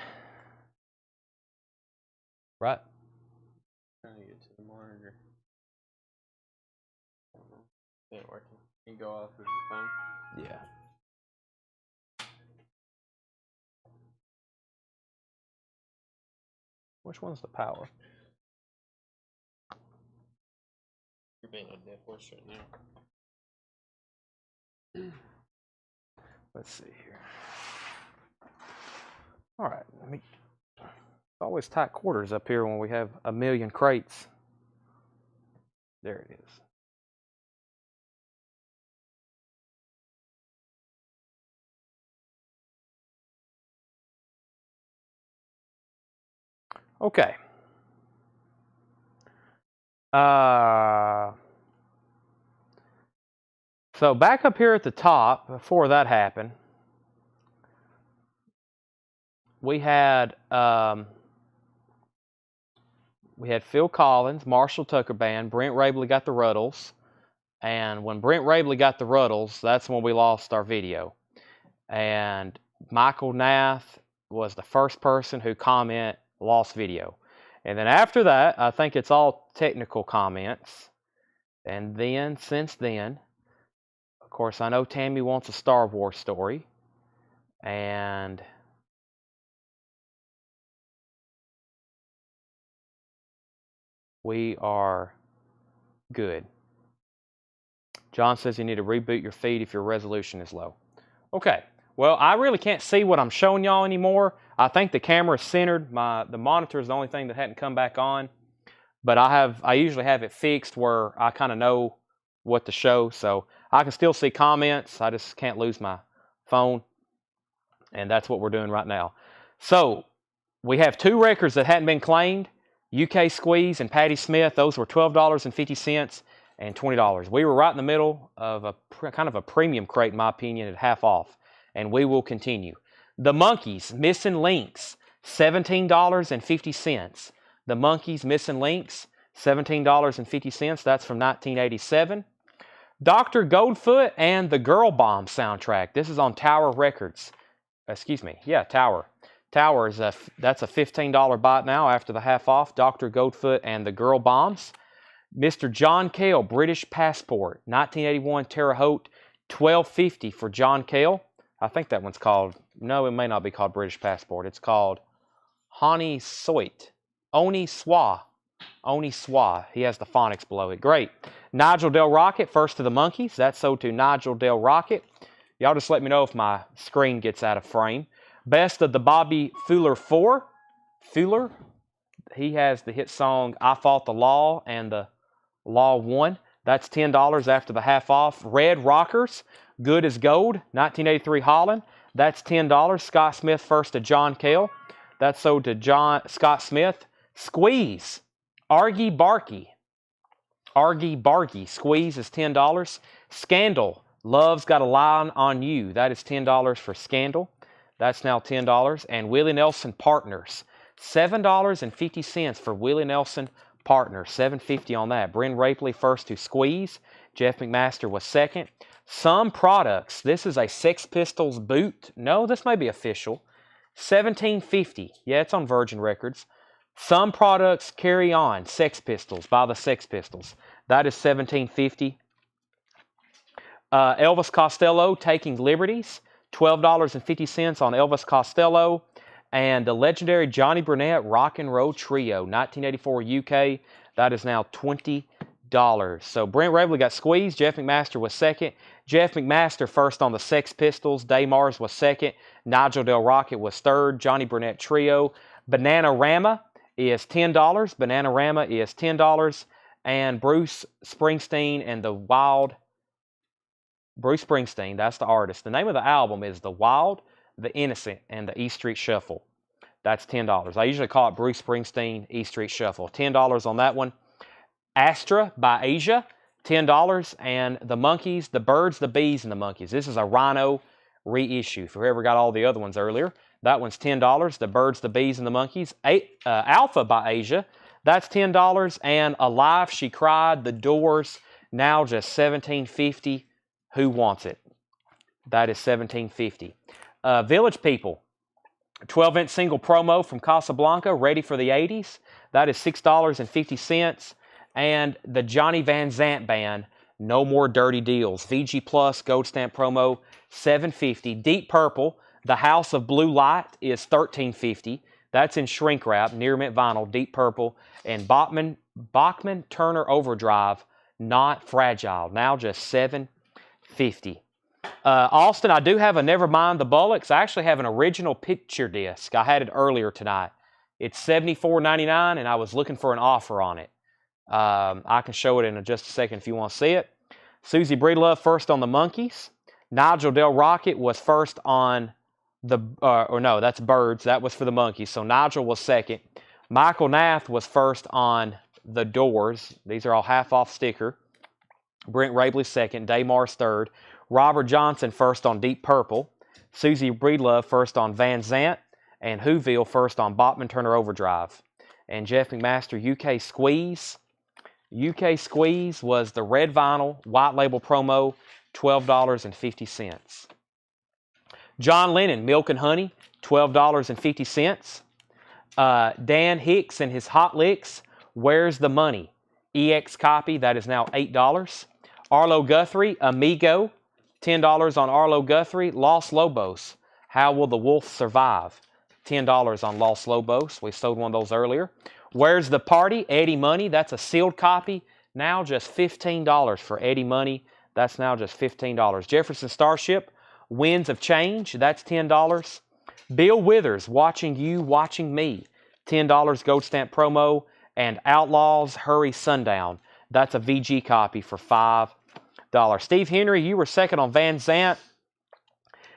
[SPEAKER 1] Right?
[SPEAKER 2] Trying to get to the monitor. It ain't working. You go off of your phone?
[SPEAKER 1] Yeah. Which one's the power?
[SPEAKER 2] You're being a dead horse right now.
[SPEAKER 1] Let's see here. All right. It's always tight quarters up here when we have a million crates. There it is. Okay. So back up here at the top, before that happened, we had Phil Collins, Marshall Tucker Band, Brent Rabley got the Ruddles, and when Brent Rabley got the Ruddles, that's when we lost our video. And Michael Nath was the first person who comment lost video. And then after that, I think it's all technical comments. And then, since then, of course, I know Tammy wants a Star Wars story. And we are good. John says you need to reboot your feed if your resolution is low. Okay. Well, I really can't see what I'm showing y'all anymore. I think the camera is centered. The monitor is the only thing that hadn't come back on. But I usually have it fixed where I kind of know what to show. So I can still see comments. I just can't lose my phone. And that's what we're doing right now. So we have two records that hadn't been claimed. UK Squeeze and Patti Smith. Those were $12.50 and $20. We were right in the middle of a kind of a premium crate, in my opinion, at half off. And we will continue. The Monkees, Missing Links, $17.50. The Monkees, Missing Links, $17.50. That's from 1987. Dr. Goldfoot and the Girl Bomb soundtrack. This is on Tower Records. Excuse me. Yeah, Tower. Tower is that's a $15 bot now after the half off. Dr. Goldfoot and the Girl Bombs. Mr. John Cale, British Passport, 1981 Terre Haute, $12.50 for John Cale. I think that one's called, no, it may not be called British Passport. It's called Honey Soit. Oni Swa. Oni Swa. He has the phonics below it. Great. Nigel Del Rocket, First to the Monkees. That's sold to Nigel Del Rocket. Y'all just let me know if my screen gets out of frame. Best of the Bobby Fuller 4. Fuller. He has the hit song I Fought the Law and the Law Won. That's $10 after the half off. Red Rockers. Good as Gold, 1983 Holland. That's $10. Scott Smith, First to John Cale. That's sold to Scott Smith. Squeeze, Argy Barky. Argy Barky. Squeeze is $10. Scandal, Love's Got a Line on You. That is $10 for Scandal. That's now $10. And Willie Nelson Partners, $7.50 for Willie Nelson Partners. $7.50 on that. Bryn Rapley, First to Squeeze. Jeff McMaster was second. Some Products. This is a Sex Pistols boot. No, this may be official. $17.50. Yeah, it's on Virgin Records. Some Products Carry On, Sex Pistols, by the Sex Pistols. That is $17.50. Elvis Costello, Taking Liberties, $12.50 on Elvis Costello. And the legendary Johnny Burnett, Rock and Roll Trio, 1984 UK. That is now $20. So Brent Raveley got squeezed. Jeff McMaster was second. Jeff McMaster first on the Sex Pistols. Day Mars was second. Nigel Del Rocket was third. Johnny Burnett Trio. Bananarama is $10. Bananarama is $10. And Bruce Springsteen and the Wild... Bruce Springsteen, that's the artist. The name of the album is The Wild, The Innocent, and the E Street Shuffle. That's $10. I usually call it Bruce Springsteen, E Street Shuffle. $10 on that one. Astra by Asia, $10. And the Monkeys, The Birds, the Bees, and the Monkeys. This is a Rhino reissue. If you ever got all the other ones earlier, that one's $10. The Birds, the Bees, and the Monkeys. Alpha by Asia, that's $10. And Alive, She Cried, The Doors, now just $17.50. Who Wants It? That is $17.50. Village People, 12-inch single promo from Casablanca, Ready for the 80s. That is $6.50. And the Johnny Van Zant Band, No More Dirty Deals. VG Plus Gold Stamp promo, $7.50. Deep Purple, The House of Blue Light is $13.50. That's in shrink wrap, near mint vinyl, Deep Purple. And Bachman Turner Overdrive, Not Fragile, now just $7.50. Austin, I do have a Nevermind the Bollocks. I actually have an original picture disc. I had it earlier tonight. It's $74.99, and I was looking for an offer on it. I can show it in just a second if you want to see it. Susie Breedlove first on the Monkees. Nigel Del Rocket was first on the, that's Birds. That was for the Monkees. So Nigel was second. Michael Nath was first on the Doors. These are all half off sticker. Brent Rabley second. Day Mars third. Robert Johnson first on Deep Purple. Susie Breedlove first on Van Zant. And Whoville first on Bachman Turner Overdrive. And Jeff McMaster UK Squeeze. UK Squeeze was the red vinyl, white label promo, $12.50. John Lennon, Milk and Honey, $12.50. Dan Hicks and his Hot Licks, Where's the Money? EX copy, that is now $8. Arlo Guthrie, Amigo, $10 on Arlo Guthrie. Los Lobos, How Will the Wolf Survive? $10 on Los Lobos. We sold one of those earlier. Where's the Party? Eddie Money. That's a sealed copy. Now just $15 for Eddie Money. That's now just $15. Jefferson Starship, Winds of Change. That's $10. Bill Withers, Watching You, Watching Me. $10 gold stamp promo. And Outlaws, Hurry Sundown. That's a VG copy for $5. Steve Henry, you were second on Van Zant.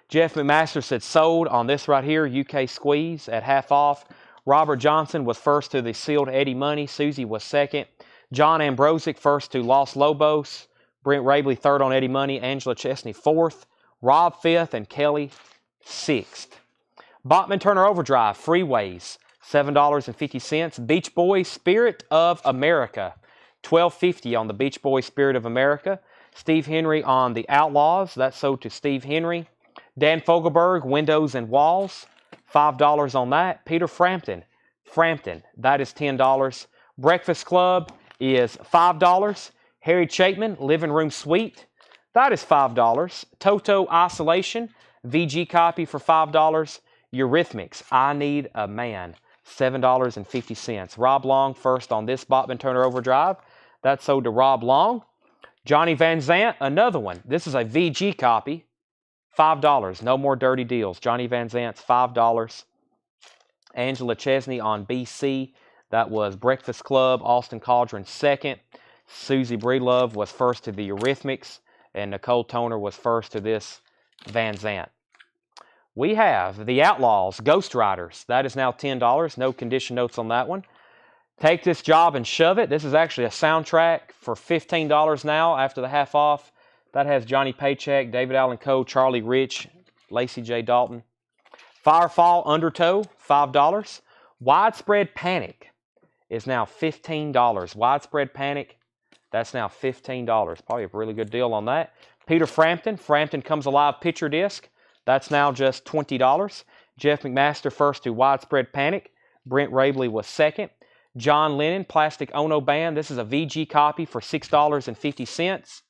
[SPEAKER 1] Jeff McMaster said sold on this right here, UK Squeeze at half off. Robert Johnson was first to the sealed Eddie Money. Susie was second. John Ambrosic first to Los Lobos. Brent Rabley third on Eddie Money. Angela Chesney fourth. Rob fifth and Kelly sixth. Bachman Turner Overdrive, Freeways, $7.50. Beach Boys Spirit of America, $12.50 on the Beach Boys Spirit of America. Steve Henry on the Outlaws. That's sold to Steve Henry. Dan Fogelberg, Windows and Walls, $5 on that. Peter Frampton, that is $10. Breakfast Club is $5. Harry Chapman, Living Room Suite, that is $5. Toto Isolation, VG copy for $5. Eurythmics, I Need a Man, $7.50. Rob Long first on this Bachman Turner Overdrive. That's sold to Rob Long. Johnny Van Zant, another one. This is a VG copy. $5. No More Dirty Deals. Johnny Van Zant's $5. Angela Chesney on BC. That was Breakfast Club. Austin Cauldron second. Susie Breedlove was first to the Eurythmics. And Nicole Toner was first to this Van Zant. We have the Outlaws, Ghost Riders. That is now $10. No condition notes on that one. Take This Job and Shove It. This is actually a soundtrack for $15 now after the half off. That has Johnny Paycheck, David Allen Coe, Charlie Rich, Lacey J. Dalton. Firefall Undertow, $5. Widespread Panic is now $15. Widespread Panic, that's now $15. Probably a really good deal on that. Peter Frampton, Frampton Comes Alive picture disc. That's now just $20. Jeff McMaster first to Widespread Panic. Brent Rabley was second. John Lennon, Plastic Ono Band. This is a VG copy for $6.50.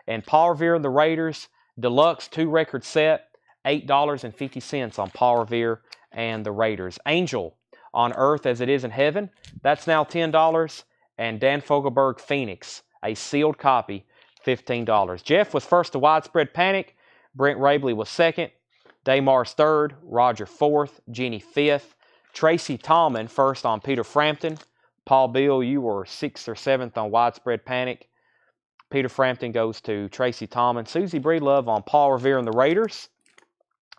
[SPEAKER 1] And Paul Revere and the Raiders, Deluxe 2-record set, $8.50 on Paul Revere and the Raiders. Angel, On Earth as It Is in Heaven, that's now $10. And Dan Fogelberg, Phoenix, a sealed copy, $15. Jeff was first to Widespread Panic. Brent Rabley was second. Damar's third. Roger fourth. Jenny fifth. Tracy Tallman first on Peter Frampton. Paul Bill, you were 6th or 7th on Widespread Panic. Peter Frampton goes to Tracy Tallman. Susie Breedlove on Paul Revere and the Raiders.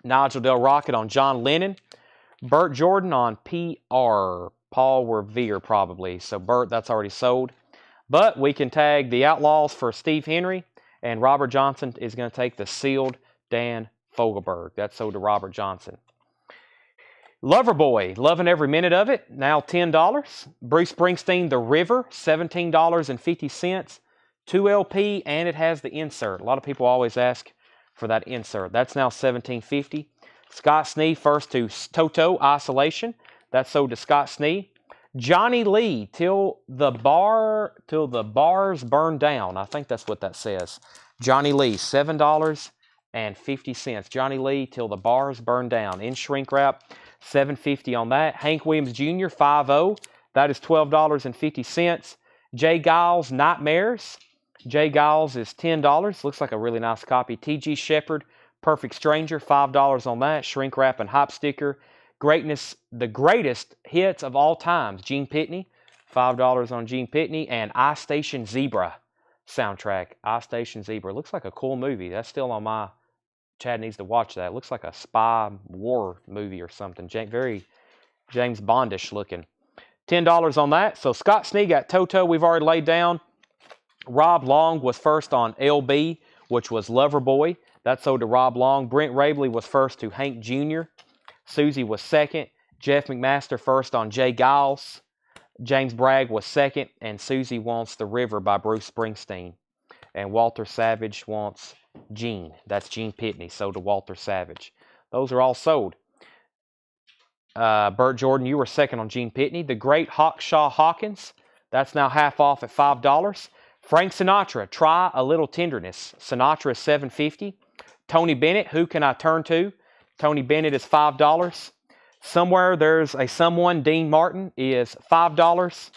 [SPEAKER 1] Nigel Del Rocket on John Lennon. Burt Jordan on PR. Paul Revere probably. So Burt, that's already sold. But we can tag the Outlaws for Steve Henry. And Robert Johnson is going to take the sealed Dan Fogelberg. That's sold to Robert Johnson. Loverboy, loving every minute of it, now $10. Bruce Springsteen, The River, $17.50. 2LP, and it has the insert. A lot of people always ask for that insert. That's now $17.50. Scott Snee first to Toto, Isolation. That's sold to Scott Snee. Johnny Lee, Till the Bars Burn Down. I think that's what that says. Johnny Lee, $7.50. Johnny Lee, Till the Bars Burn Down. In shrink wrap, $7.50 on that. Hank Williams Jr., 5-0. That is $12.50. Jay Giles, Nightmares. Jay Giles is $10. Looks like a really nice copy. T.G. Shepherd, Perfect Stranger, $5 on that. Shrink wrap and hop sticker. Greatness, the greatest hits of all times. Gene Pitney, $5 on Gene Pitney. And I Station Zebra soundtrack. I Station Zebra. Looks like a cool movie. That's still on my... Chad needs to watch that. It looks like a spy war movie or something. Very James Bondish looking. $10 on that. So Scott Snee got Toto. We've already laid down. Rob Long was first on LB, which was Loverboy. That sold to Rob Long. Brent Rabley was first to Hank Jr. Susie was second. Jeff McMaster first on Jay Giles. James Bragg was second. And Susie wants The River by Bruce Springsteen. And Walter Savage wants Gene. That's Gene Pitney, sold to Walter Savage. Those are all sold. Burt Jordan, you were second on Gene Pitney. The Great Hawkshaw Hawkins, that's now half off at $5. Frank Sinatra, Try a Little Tenderness. Sinatra is $7.50. Tony Bennett, Who Can I Turn To? Tony Bennett is $5. Somewhere There's a Someone, Dean Martin, is $5.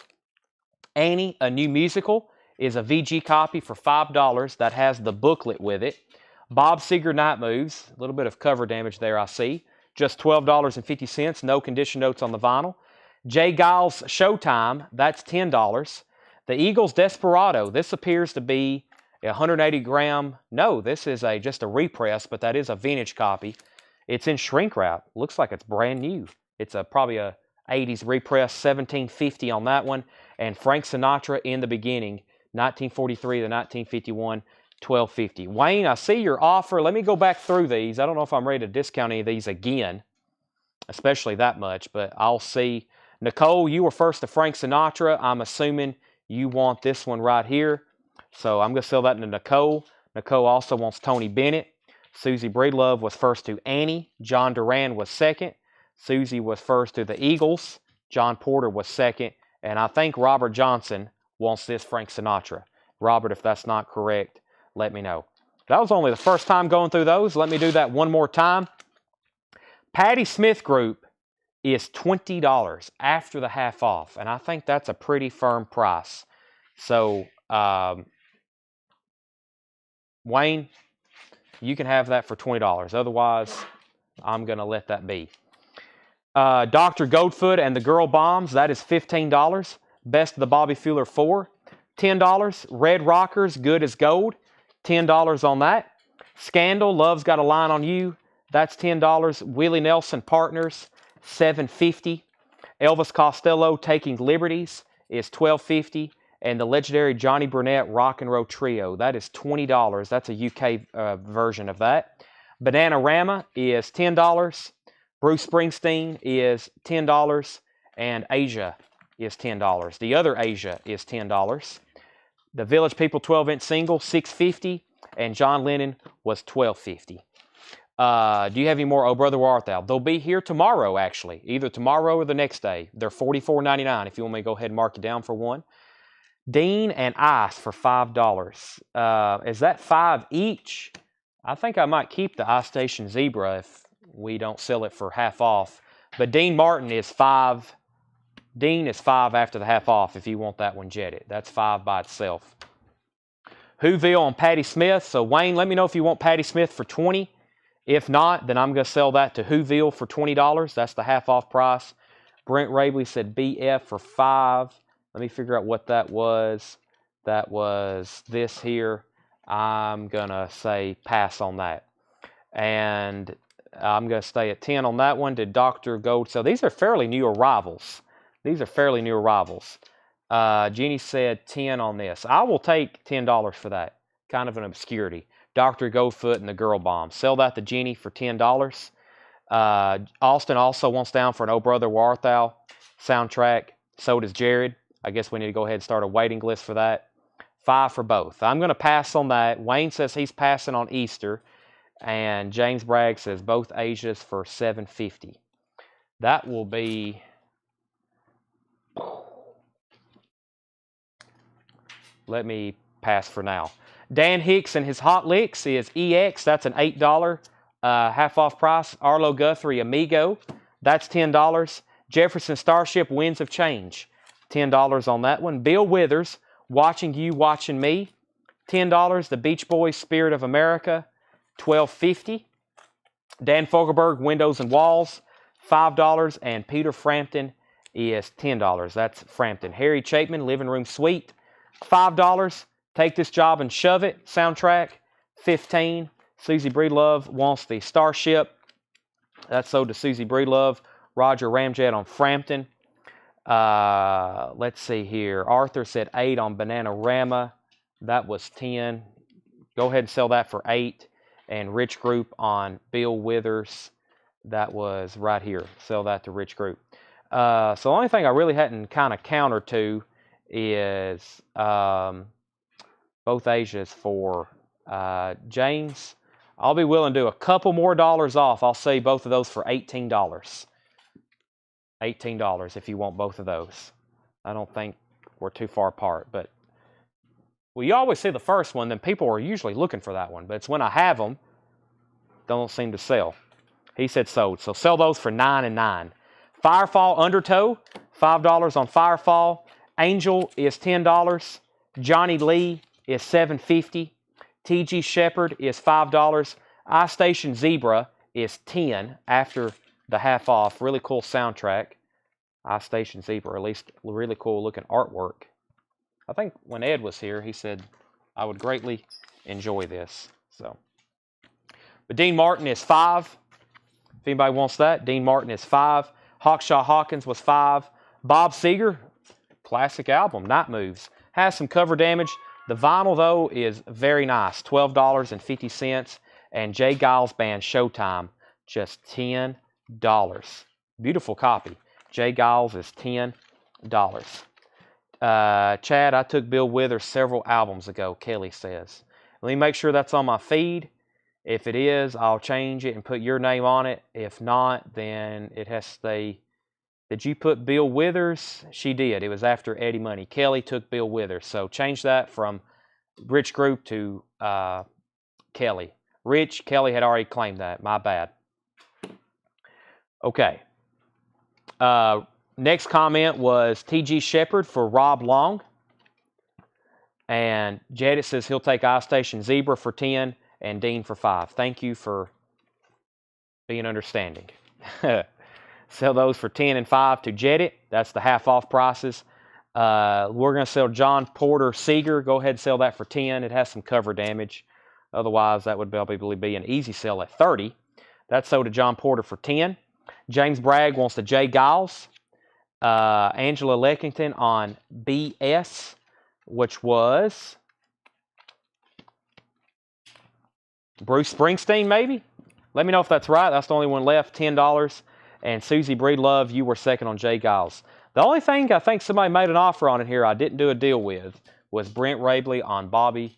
[SPEAKER 1] Annie, A New Musical, is a VG copy for $5 that has the booklet with it. Bob Seger, Night Moves, a little bit of cover damage there I see. Just $12.50, no condition notes on the vinyl. Jay Giles, Showtime, that's $10. The Eagles, Desperado, this appears to be a 180 gram, no, this is just a repress, but that is a vintage copy. It's in shrink wrap, looks like it's brand new. It's probably a 80s repress, $17.50 on that one. And Frank Sinatra, In the Beginning, 1943 to 1951, $12.50. Wayne, I see your offer. Let me go back through these. I don't know if I'm ready to discount any of these again, especially that much, but I'll see. Nicole, you were first to Frank Sinatra. I'm assuming you want this one right here. So I'm going to sell that to Nicole. Nicole also wants Tony Bennett. Susie Breedlove was first to Annie. John Duran was second. Susie was first to the Eagles. John Porter was second. And I think Robert Johnson wants this Frank Sinatra. Robert, if that's not correct, let me know. That was only the first time going through those. Let me do that one more time. Patti Smith Group is $20 after the half off. And I think that's a pretty firm price. So, Wayne, you can have that for $20. Otherwise, I'm going to let that be. Dr. Goldfoot and the Girl Bombs, that is $15. Best of the Bobby Fuller 4, $10. Red Rockers, Good as Gold, $10 on that. Scandal, Love's Got a Line on You, that's $10. Willie Nelson Partners, $7.50. Elvis Costello, Taking Liberties, is $12.50. And the legendary Johnny Burnett Rock and Roll Trio, that is $20. That's a UK version of that. Bananarama is $10. Bruce Springsteen is $10. And Asia is $10. The other Asia is $10. The Village People 12-inch single, $6.50. And John Lennon was $12.50. Do you have any more Oh Brother Where Art Thou? They'll be here tomorrow, actually. Either tomorrow or the next day. They're $44.99 if you want me to go ahead and mark it down for one. Dean and Ice for $5. Is that $5 each? I think I might keep the iStation Zebra if we don't sell it for half off. But Dean Martin is $5. Dean is $5 after the half off if you want that one jetted. That's $5 by itself. Whoville on Patty Smith. So Wayne, let me know if you want Patty Smith for $20. If not, then I'm going to sell that to Whoville for $20. That's the half off price. Brent Rabley said BF for $5. Let me figure out what that was. That was this here. I'm going to say pass on that. And I'm going to stay at 10 on that one. Did Dr. Gold sell? These are fairly new arrivals. These are fairly new arrivals. Jeannie said 10 on this. I will take $10 for that. Kind of an obscurity. Dr. Goldfoot and the Girl Bomb. Sell that to Jeannie for $10. Austin also wants down for an Oh Brother Where Art Thou soundtrack. So does Jared. I guess we need to go ahead and start a waiting list for that. 5 for both. I'm going to pass on that. Wayne says he's passing on Easter. And James Bragg says both Asias for $7.50. That will be... Let me pass for now. Dan Hicks and his Hot Licks is EX. That's an $8 half off price. Arlo Guthrie Amigo. That's $10. Jefferson Starship Winds of Change. $10 on that one. Bill Withers, Watching You, Watching Me. $10. The Beach Boys Spirit of America. $12.50. Dan Fogelberg, Windows and Walls. $5. And Peter Frampton is $10. That's Frampton. Harry Chapman, Living Room Suite. $5. Take This Job and Shove It soundtrack. $15. Susie Breedlove wants the Starship. That's sold to Susie Breedlove. Roger Ramjet on Frampton. Let's see here. Arthur said 8 on Bananarama. That was 10. Go ahead and sell that for 8. And Rich Group on Bill Withers. That was right here. Sell that to Rich Group. So the only thing I really hadn't kind of countered to is both Asias for James. I'll be willing to do a couple more dollars off. I'll say both of those for $18. $18 if you want both of those. I don't think we're too far apart. But well, you always see the first one, then people are usually looking for that one. But it's when I have them, don't seem to sell. He said sold. So sell those for $9 and $9. Firefall Undertow, $5 on Firefall. Angel is $10. Johnny Lee is $7.50. T.G. Shepherd is $5. iStation Zebra is $10 after the half off. Really cool soundtrack. iStation Zebra, at least really cool looking artwork. I think when Ed was here, he said I would greatly enjoy this. So, but Dean Martin is $5. If anybody wants that, Dean Martin is $5. Hawkshaw Hawkins was $5. Bob Seger, classic album, Night Moves, has some cover damage. The vinyl, though, is very nice, $12.50. And Jay Giles Band Showtime, just $10. Beautiful copy. Jay Giles is $10. Chad, I took Bill Withers several albums ago, Kelly says. Let me make sure that's on my feed. If it is, I'll change it and put your name on it. If not, then it has to stay. Did you put Bill Withers? She did. It was after Eddie Money. Kelly took Bill Withers. So change that from Rich Group to Kelly. Rich, Kelly had already claimed that. My bad. Okay. Next comment was T.G. Shepherd for Rob Long. And Jedit says he'll take iStation Zebra for 10 and Dean for 5. Thank you for being understanding. Sell those for 10 and 5 to Jedit. That's the half off prices. We're going to sell John Porter Seeger. Go ahead and sell that for 10. It has some cover damage. Otherwise, that would probably be an easy sell at 30. That's sold to John Porter for 10. James Bragg wants the Jay Giles. Angela Leckington on BS, which was Bruce Springsteen, maybe? Let me know if that's right. That's the only one left, $10. And Susie Breedlove, you were second on Jay Giles. The only thing I think somebody made an offer on it here I didn't do a deal with was Brent Rabley on Bobby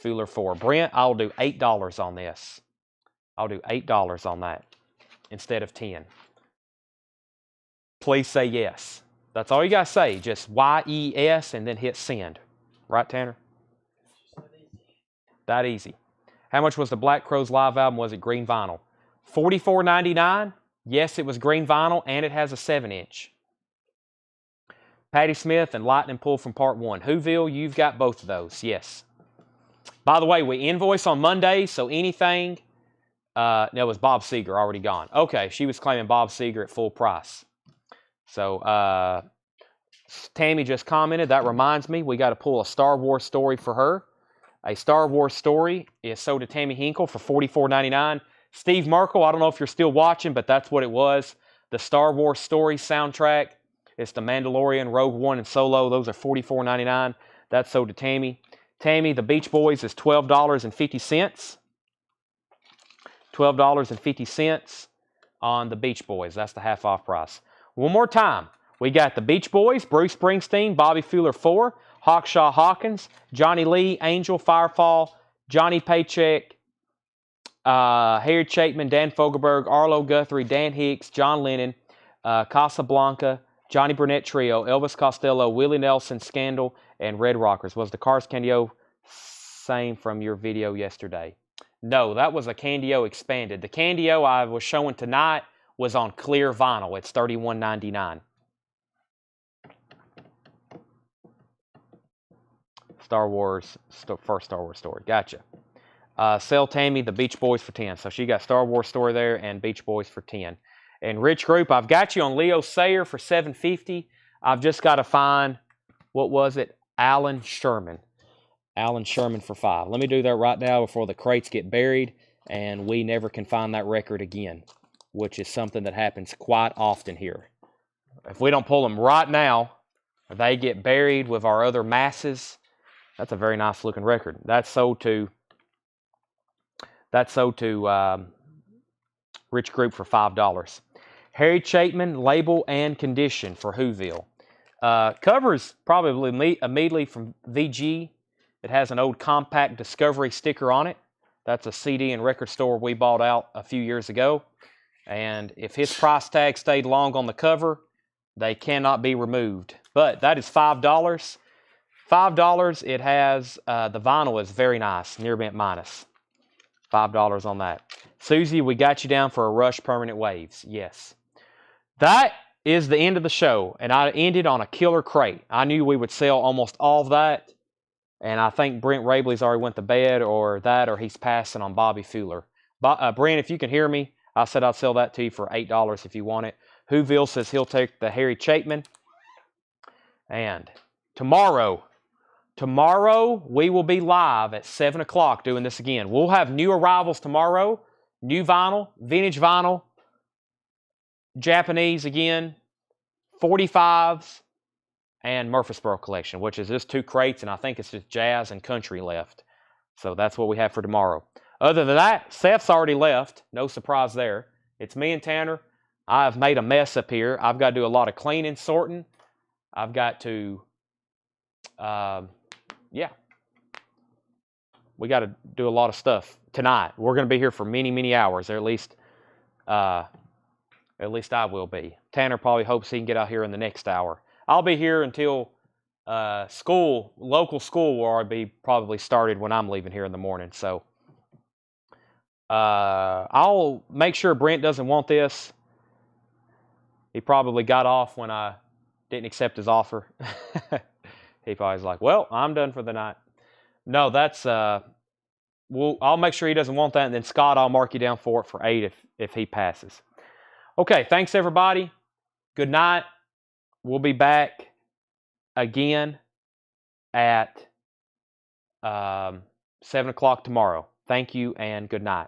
[SPEAKER 1] Fuller 4. Brent, I'll do $8 on this. I'll do $8 on that instead of 10. Please say yes. That's all you got to say. Just YES and then hit send. Right, Tanner? That easy. How much was the Black Crowes live album? Was it green vinyl? $44.99. Yes, it was green vinyl, and it has a 7-inch. Patti Smith and Lightning Pull from Part 1. Whoville, you've got both of those. Yes. By the way, we invoice on Mondays, so anything... no, it was Bob Seger, already gone. Okay, she was claiming Bob Seger at full price. So, Tammy just commented, that reminds me, we got to pull a Star Wars story for her. A Star Wars story is sold to Tammy Hinkle for $44.99. Steve Merkel, I don't know if you're still watching, but that's what it was. The Star Wars story soundtrack. It's The Mandalorian, Rogue One, and Solo. Those are $44.99. That's sold to Tammy. Tammy, the Beach Boys is $12.50. $12.50 on the Beach Boys. That's the half off price. One more time. We got the Beach Boys, Bruce Springsteen, Bobby Fuller 4, Hawkshaw Hawkins, Johnny Lee, Angel, Firefall, Johnny Paycheck, Harry Chapman, Dan Fogelberg, Arlo Guthrie, Dan Hicks, John Lennon, Casablanca, Johnny Burnett Trio, Elvis Costello, Willie Nelson, Scandal, and Red Rockers. Was the Cars Candy-O same from your video yesterday? No, that was a Candy-O expanded. The Candy-O I was showing tonight was on clear vinyl. It's $31.99. Star Wars, first Star Wars story. Gotcha. Sell Tammy the Beach Boys for 10. So she got Star Wars story there and Beach Boys for 10. And Rich Group, I've got you on Leo Sayer for $7.50. I've just got to find, what was it? Alan Sherman. Alan Sherman for $5. Let me do that right now before the crates get buried and we never can find that record again, which is something that happens quite often here. If we don't pull them right now, they get buried with our other masses. That's a very nice looking record. That's sold to Rich Group for $5. Harry Chapman, Label and Condition for Whoville. Covers probably immediately from VG. It has an old Compact Discovery sticker on it. That's a CD and record store we bought out a few years ago. And if his price tag stayed long on the cover, they cannot be removed. But that is $5. $5. It has, the vinyl is very nice, near mint minus. $5 on that. Susie, we got you down for a Rush Permanent Waves. Yes. That is the end of the show. And I ended on a killer crate. I knew we would sell almost all of that. And I think Brent Rabley's already went to bed or he's passing on Bobby Fuller. Brent, if you can hear me, I said I'd sell that to you for $8 if you want it. Whoville says he'll take the Harry Chapman. And tomorrow we will be live at 7 o'clock doing this again. We'll have new arrivals tomorrow. New vinyl, vintage vinyl, Japanese again, 45s, and Murfreesboro collection, which is just 2 crates, and I think it's just jazz and country left. So that's what we have for tomorrow. Other than that, Seth's already left. No surprise there. It's me and Tanner. I have made a mess up here. I've got to do a lot of cleaning, sorting. I've got to, we got to do a lot of stuff tonight. We're going to be here for many, many hours, or at least I will be. Tanner probably hopes he can get out here in the next hour. I'll be here until local school will already be probably started when I'm leaving here in the morning. So I'll make sure Brent doesn't want this. He probably got off when I didn't accept his offer. He probably was like, well, I'm done for the night. No, that's, I'll make sure he doesn't want that. And then Scott, I'll mark you down for it for 8 if he passes. Okay, thanks everybody. Good night. We'll be back again at 7 o'clock tomorrow. Thank you and good night.